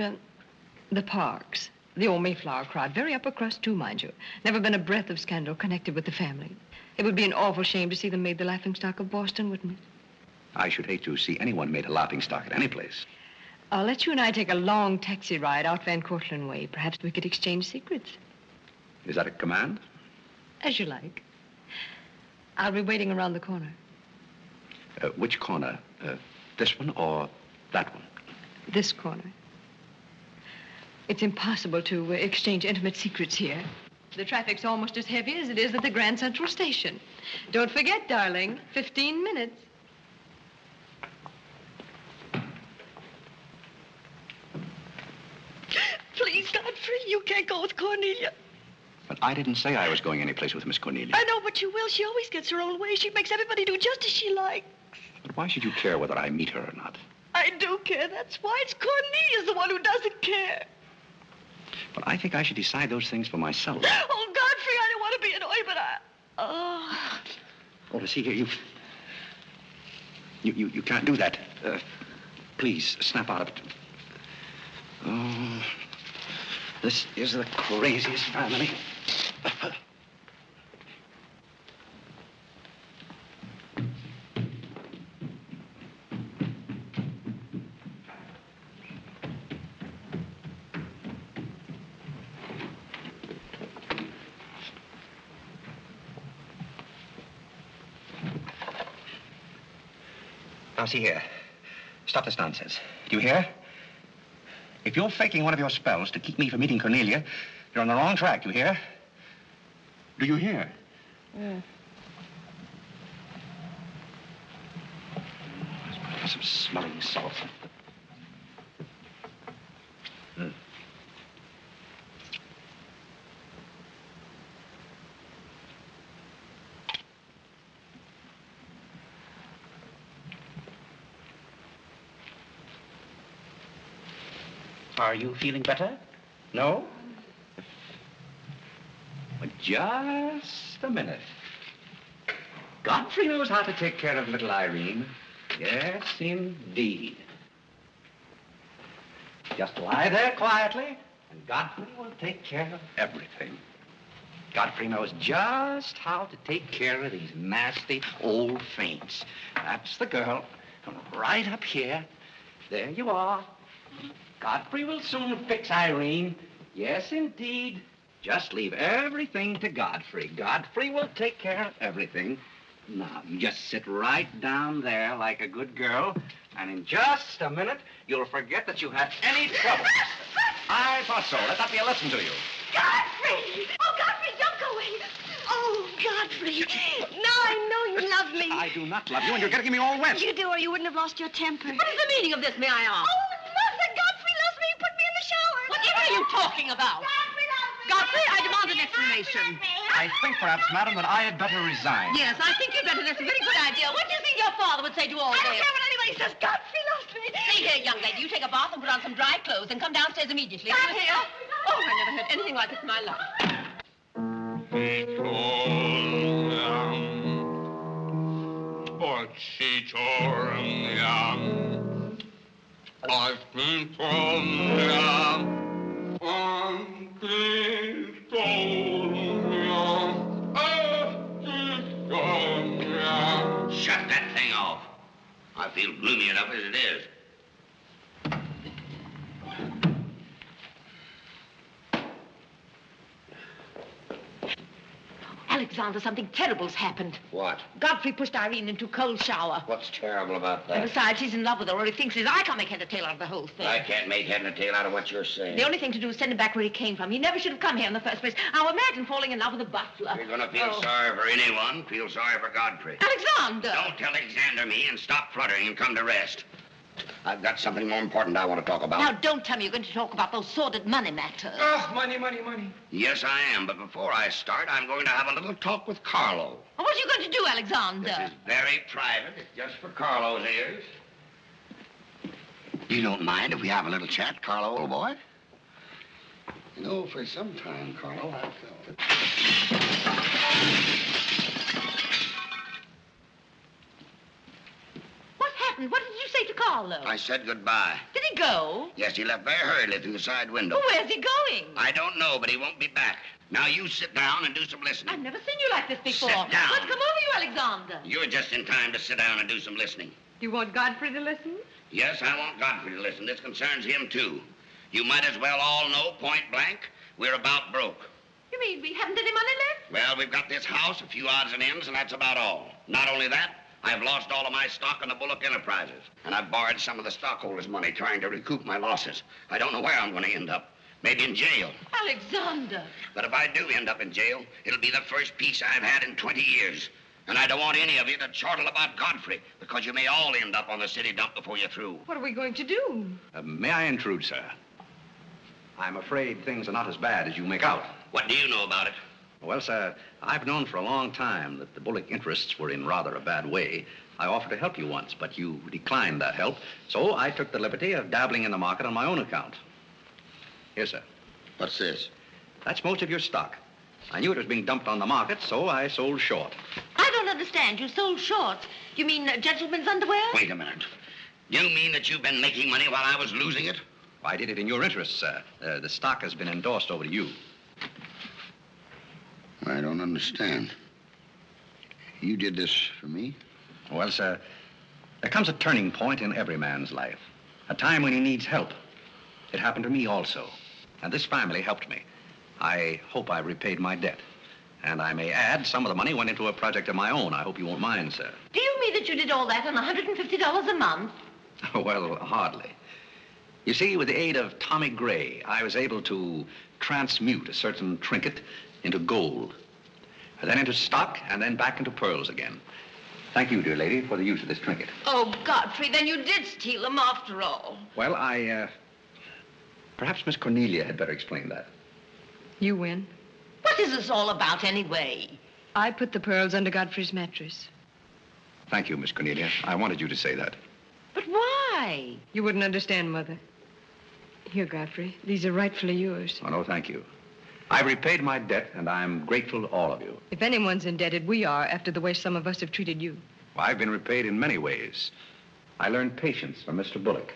the Parks. The old Mayflower crowd. Very upper crust, too, mind you. Never been a breath of scandal connected with the family. It would be an awful shame to see them made the laughingstock of Boston, wouldn't it? I should hate to see anyone made a laughingstock at any place. I'll let you and I take a long taxi ride out Van Cortlandt way. Perhaps we could exchange secrets. Is that a command? As you like. I'll be waiting around the corner. Which corner? This one or that one? This corner. It's impossible to exchange intimate secrets here. The traffic's almost as heavy as it is at the Grand Central Station. Don't forget, darling, 15 minutes. Please, Godfrey, you can't go with Cornelia. But I didn't say I was going anyplace with Miss Cornelia. I know, but you will. She always gets her own way. She makes everybody do just as she likes. But why should you care whether I meet her or not? I do care. That's why. It's Cornelia's the one who doesn't care. But I think I should decide those things for myself. Oh, Godfrey, I don't want to be annoyed, but Oh, see here, you can't do that. Please, snap out of it. Oh, this is the craziest family. Now, see here. Stop this nonsense. Do you hear? If you're faking one of your spells to keep me from meeting Cornelia, you're on the wrong track, you hear? Do you hear? Yeah. Let's put some smelling salts. Are you feeling better? No? But just a minute. Godfrey knows how to take care of little Irene. Yes, indeed. Just lie there quietly, and Godfrey will take care of everything. Godfrey knows just how to take care of these nasty old faints. That's the girl. Come right up here. There you are. Godfrey will soon fix Irene. Yes, indeed. Just leave everything to Godfrey. Godfrey will take care of everything. Now, you just sit right down there like a good girl, and in just a minute, you'll forget that you had any trouble. I thought so. Let that be a lesson to you. Godfrey! Oh, Godfrey, don't go away. Oh, Godfrey. Now I know you love me. I do not love you, and you're getting me all wet. You do, or you wouldn't have lost your temper. What is the meaning of this, may I ask? Oh, Mother, Godfrey loves me. He put me in the shower. What are you talking about? Godfrey loves me. Godfrey, I demand an explanation. I think perhaps, madam, that I had better resign. Yes, I think you'd better. That's a very good idea. What do you think your father would say to all this? I don't care what anybody says. Godfrey loves me. See here, young lady, you take a bath and put on some dry clothes and come downstairs immediately. Do you hear? Oh, I never heard anything like this in my life. I've been Shut that thing off. I feel gloomy enough as it is. Alexander, something terrible's happened. What? Godfrey pushed Irene into a cold shower. What's terrible about that? And besides, he's in love with her, or he thinks he's. I can't make head or tail out of the whole thing. I can't make head and tail out of what you're saying. The only thing to do is send him back where he came from. He never should have come here in the first place. Now imagine falling in love with a butler. You're going to feel sorry for anyone. Feel sorry for Godfrey. Alexander! Don't tell Alexander me and stop fluttering and come to rest. I've got something more important I want to talk about. Now, don't tell me you're going to talk about those sordid money matters. Oh, money, money, money. Yes, I am. But before I start, I'm going to have a little talk with Carlo. Well, what are you going to do, Alexander? This is very private. It's just for Carlo's ears. You don't mind if we have a little chat, Carlo, old boy? You know, for some time, Carlo, I've felt it. What did you say to Carlo? I said goodbye. Did he go? Yes, he left very hurriedly through the side window. Well, where's he going? I don't know, but he won't be back. Now, you sit down and do some listening. I've never seen you like this before. Sit down. What's come over you, Alexander? You're just in time to sit down and do some listening. Do you want Godfrey to listen? Yes, I want Godfrey to listen. This concerns him, too. You might as well all know, point blank, we're about broke. You mean we haven't any money left? Well, we've got this house, a few odds and ends, and that's about all. Not only that, I've lost all of my stock in the Bullock Enterprises, and I've borrowed some of the stockholders' money trying to recoup my losses. I don't know where I'm going to end up. Maybe in jail. Alexander. But if I do end up in jail, it'll be the first peace I've had in 20 years. And I don't want any of you to chortle about Godfrey, because you may all end up on the city dump before you're through. What are we going to do? May I intrude, sir? I'm afraid things are not as bad as you make out. What do you know about it? Well, sir, I've known for a long time that the Bullock interests were in rather a bad way. I offered to help you once, but you declined that help, so I took the liberty of dabbling in the market on my own account. Here, sir. What's this? That's most of your stock. I knew it was being dumped on the market, so I sold short. I don't understand. You sold shorts. You mean gentlemen's underwear? Wait a minute. You mean that you've been making money while I was losing it? I did it in your interest, sir. The stock has been endorsed over to you. I don't understand. You did this for me? Well, sir, there comes a turning point in every man's life. A time when he needs help. It happened to me also. And this family helped me. I hope I repaid my debt. And I may add, some of the money went into a project of my own. I hope you won't mind, sir. Do you mean that you did all that on $150 a month? Well, hardly. You see, with the aid of Tommy Gray, I was able to transmute a certain trinket into gold, and then into stock, and then back into pearls again. Thank you, dear lady, for the use of this trinket. Oh, Godfrey, then you did steal them after all. Well, perhaps Miss Cornelia had better explain that. You win. What is this all about, anyway? I put the pearls under Godfrey's mattress. Thank you, Miss Cornelia. I wanted you to say that. But why? You wouldn't understand, Mother. Here, Godfrey. These are rightfully yours. Oh, no, thank you. I've repaid my debt, and I'm grateful to all of you. If anyone's indebted, we are, after the way some of us have treated you. Well, I've been repaid in many ways. I learned patience from Mr. Bullock.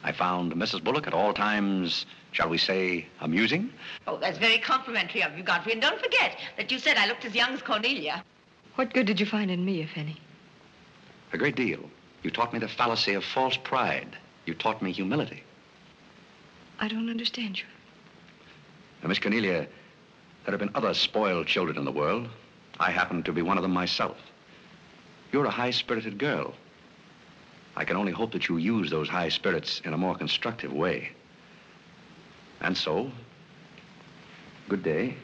I found Mrs. Bullock at all times, shall we say, amusing. Oh, that's very complimentary of you, Godfrey. And don't forget that you said I looked as young as Cornelia. What good did you find in me, if any? A great deal. You taught me the fallacy of false pride. You taught me humility. I don't understand you. Now, Miss Cornelia, there have been other spoiled children in the world. I happen to be one of them myself. You're a high-spirited girl. I can only hope that you use those high spirits in a more constructive way. And so, good day.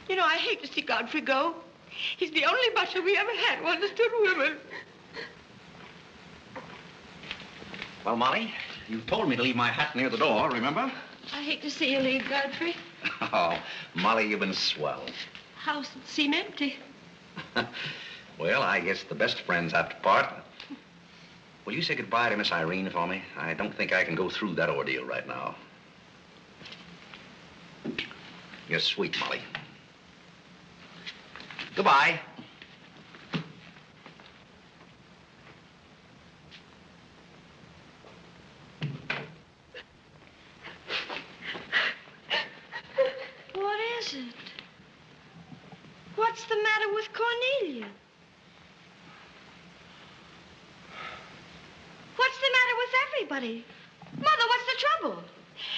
You know, I hate to see Godfrey go. He's the only butler we ever had who understood women. Well, Molly, you told me to leave my hat near the door, remember? I hate to see you leave, Godfrey. Oh, Molly, you've been swell. House seem empty. Well, I guess the best friends have to part. Will you say goodbye to Miss Irene for me? I don't think I can go through that ordeal right now. You're sweet, Molly. Goodbye. What is it? What's the matter with Cornelia? What's the matter with everybody? Mother, what's the trouble?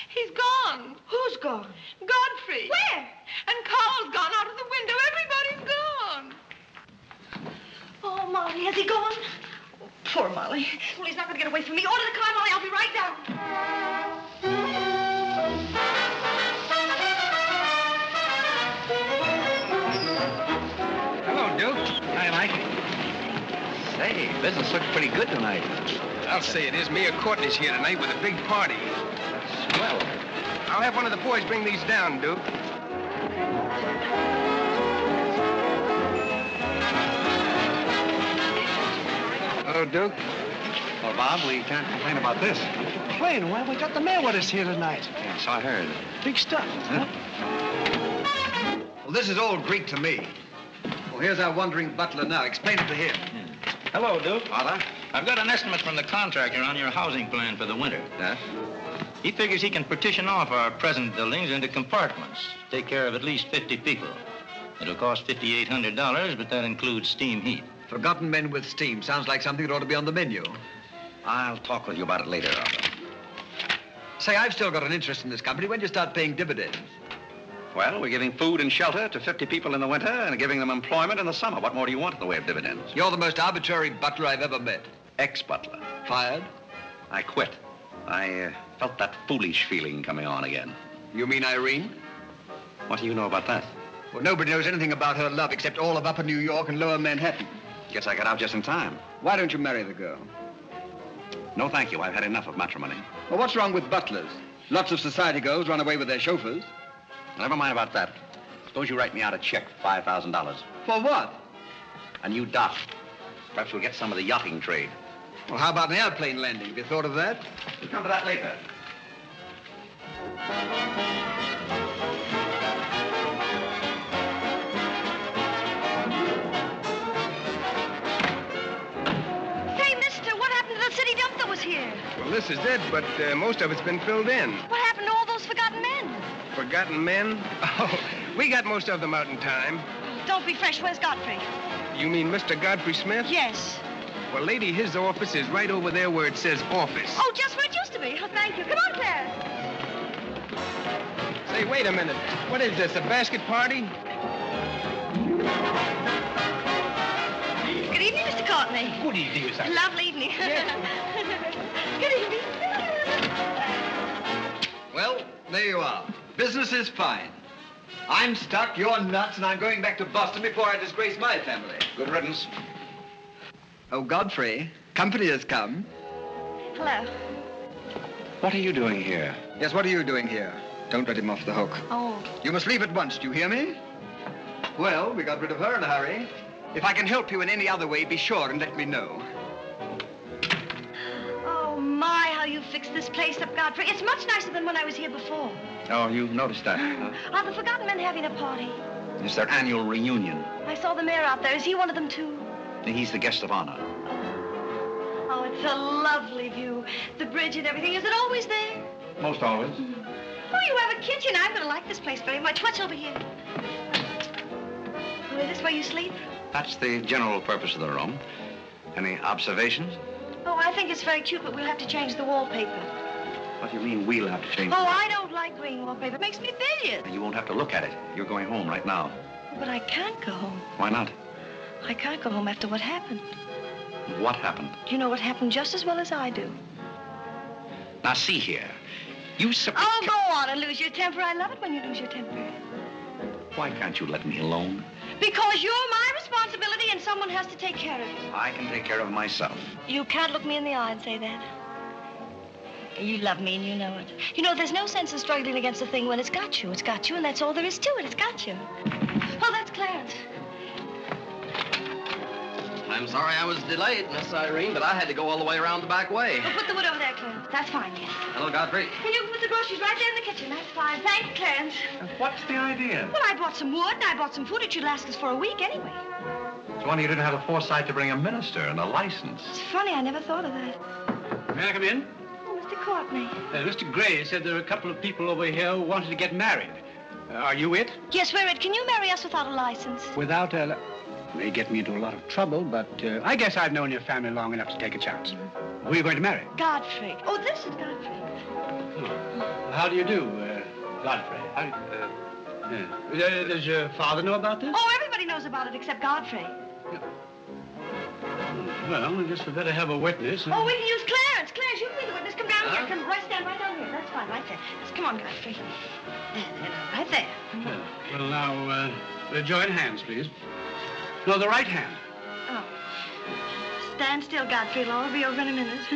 He's gone. Who's gone? Godfrey. Where? And Carl's gone out of the window. Everybody's gone. Oh, Molly, has he gone? Oh, poor Molly. Well, he's not going to get away from me. Order the car, Molly. I'll be right down. Hello, Duke. Hi, Mike. Say, business looks pretty good tonight. I'll say it is. Mayor Courtney's here tonight with a big party. Swell. I'll have one of the boys bring these down, Duke. Hello, Duke. Well, Bob, we can't complain about this. Complain? Why, we got the mayor with us here tonight. Yes, I heard. Big stuff. Huh? Well, this is all Greek to me. Well, here's our wandering butler now. Explain it to him. Hello, Duke. Father? I've got an estimate from the contractor on your housing plan for the winter. Yes? He figures he can partition off our present buildings into compartments, take care of at least 50 people. It'll cost $5,800, but that includes steam heat. Forgotten men with steam. Sounds like something that ought to be on the menu. I'll talk with you about it later, Arthur. Say, I've still got an interest in this company. When do you start paying dividends? Well, we're giving food and shelter to 50 people in the winter and giving them employment in the summer. What more do you want in the way of dividends? You're the most arbitrary butler I've ever met. Ex-butler. Fired? I quit. I felt that foolish feeling coming on again. You mean Irene? What do you know about that? Well, nobody knows anything about her love except all of Upper New York and Lower Manhattan. Guess I got out just in time. Why don't you marry the girl? No, thank you. I've had enough of matrimony. Well, what's wrong with butlers? Lots of society girls run away with their chauffeurs. Never mind about that. Suppose you write me out a check for $5,000. For what? A new dock. Perhaps we'll get some of the yachting trade. Well, how about an airplane landing? Have you thought of that? We'll come to that later. Hey, mister, what happened to the city dump that was here? Well, this is it, but most of it's been filled in. What happened to all those forgotten men? Forgotten men? Oh, we got most of them out in time. Don't be fresh. Where's Godfrey? You mean Mr. Godfrey Smith? Yes. Well, lady, his office is right over there where it says office. Oh, just where it used to be. Oh, thank you. Come on, Claire. Say, wait a minute. What is this, a basket party? Good evening, Mr. Courtney. Good evening, Miss Irene. Lovely evening. Good evening. Well, there you are. Business is fine. I'm stuck, you're nuts, and I'm going back to Boston before I disgrace my family. Good riddance. Oh, Godfrey, company has come. Hello. What are you doing here? Yes, what are you doing here? Don't let him off the hook. Oh. You must leave at once, do you hear me? Well, we got rid of her in a hurry. If I can help you in any other way, be sure and let me know. Oh, my, how you fixed this place up, Godfrey. It's much nicer than when I was here before. Oh, you noticed that, huh? Are the forgotten men having a party? It's their annual reunion. I saw the mayor out there. Is he one of them, too? He's the guest of honor. Oh, it's a lovely view. The bridge and everything. Is it always there? Most always. Oh, you have a kitchen. I'm going to like this place very much. What's over here? Oh, is this where you sleep? That's the general purpose of the room. Any observations? Oh, I think it's very cute, but we'll have to change the wallpaper. What do you mean we'll have to change? Oh, I don't like green wallpaper. It makes me bilious. You won't have to look at it. You're going home right now. But I can't go home. Why not? I can't go home after what happened. What happened? You know what happened just as well as I do. Now, see here. You Oh, go on and lose your temper. I love it when you lose your temper. Why can't you let me alone? Because you're my responsibility and someone has to take care of you. I can take care of myself. You can't look me in the eye and say that. You love me and you know it. You know, there's no sense in struggling against a thing when it's got you. It's got you, and that's all there is to it. It's got you. Oh, that's Clarence. I'm sorry I was delayed, Miss Irene, but I had to go all the way around the back way. Well, put the wood over there, Clarence. That's fine, yes. Hello, Godfrey. And you can put the groceries right there in the kitchen. That's fine. Thanks, Clarence. What's the idea? Well, I bought some wood and I bought some food. It should last us for a week anyway. It's wonder you didn't have the foresight to bring a minister and a license. It's funny, I never thought of that. May I come in? Oh, Mr. Courtney. Mr. Gray said there are a couple of people over here who wanted to get married. Are you it? Yes, we're it. Can you marry us without a license? Without a... May get me into a lot of trouble, but I guess I've known your family long enough to take a chance. Who are you going to marry? Godfrey. Oh, this is Godfrey. Oh. How do you do, Godfrey? Does your father know about this? Oh, everybody knows about it except Godfrey. Well, I guess we better have a witness. Oh, we can use Clarence. Clarence, you can be the witness. Come down here. Come right, stand right down here. That's fine, right there. Just come on, Godfrey. There, right there. Well, now, join hands, please. No, the right hand. Oh. Stand still, Godfrey. It'll all be over in a minute.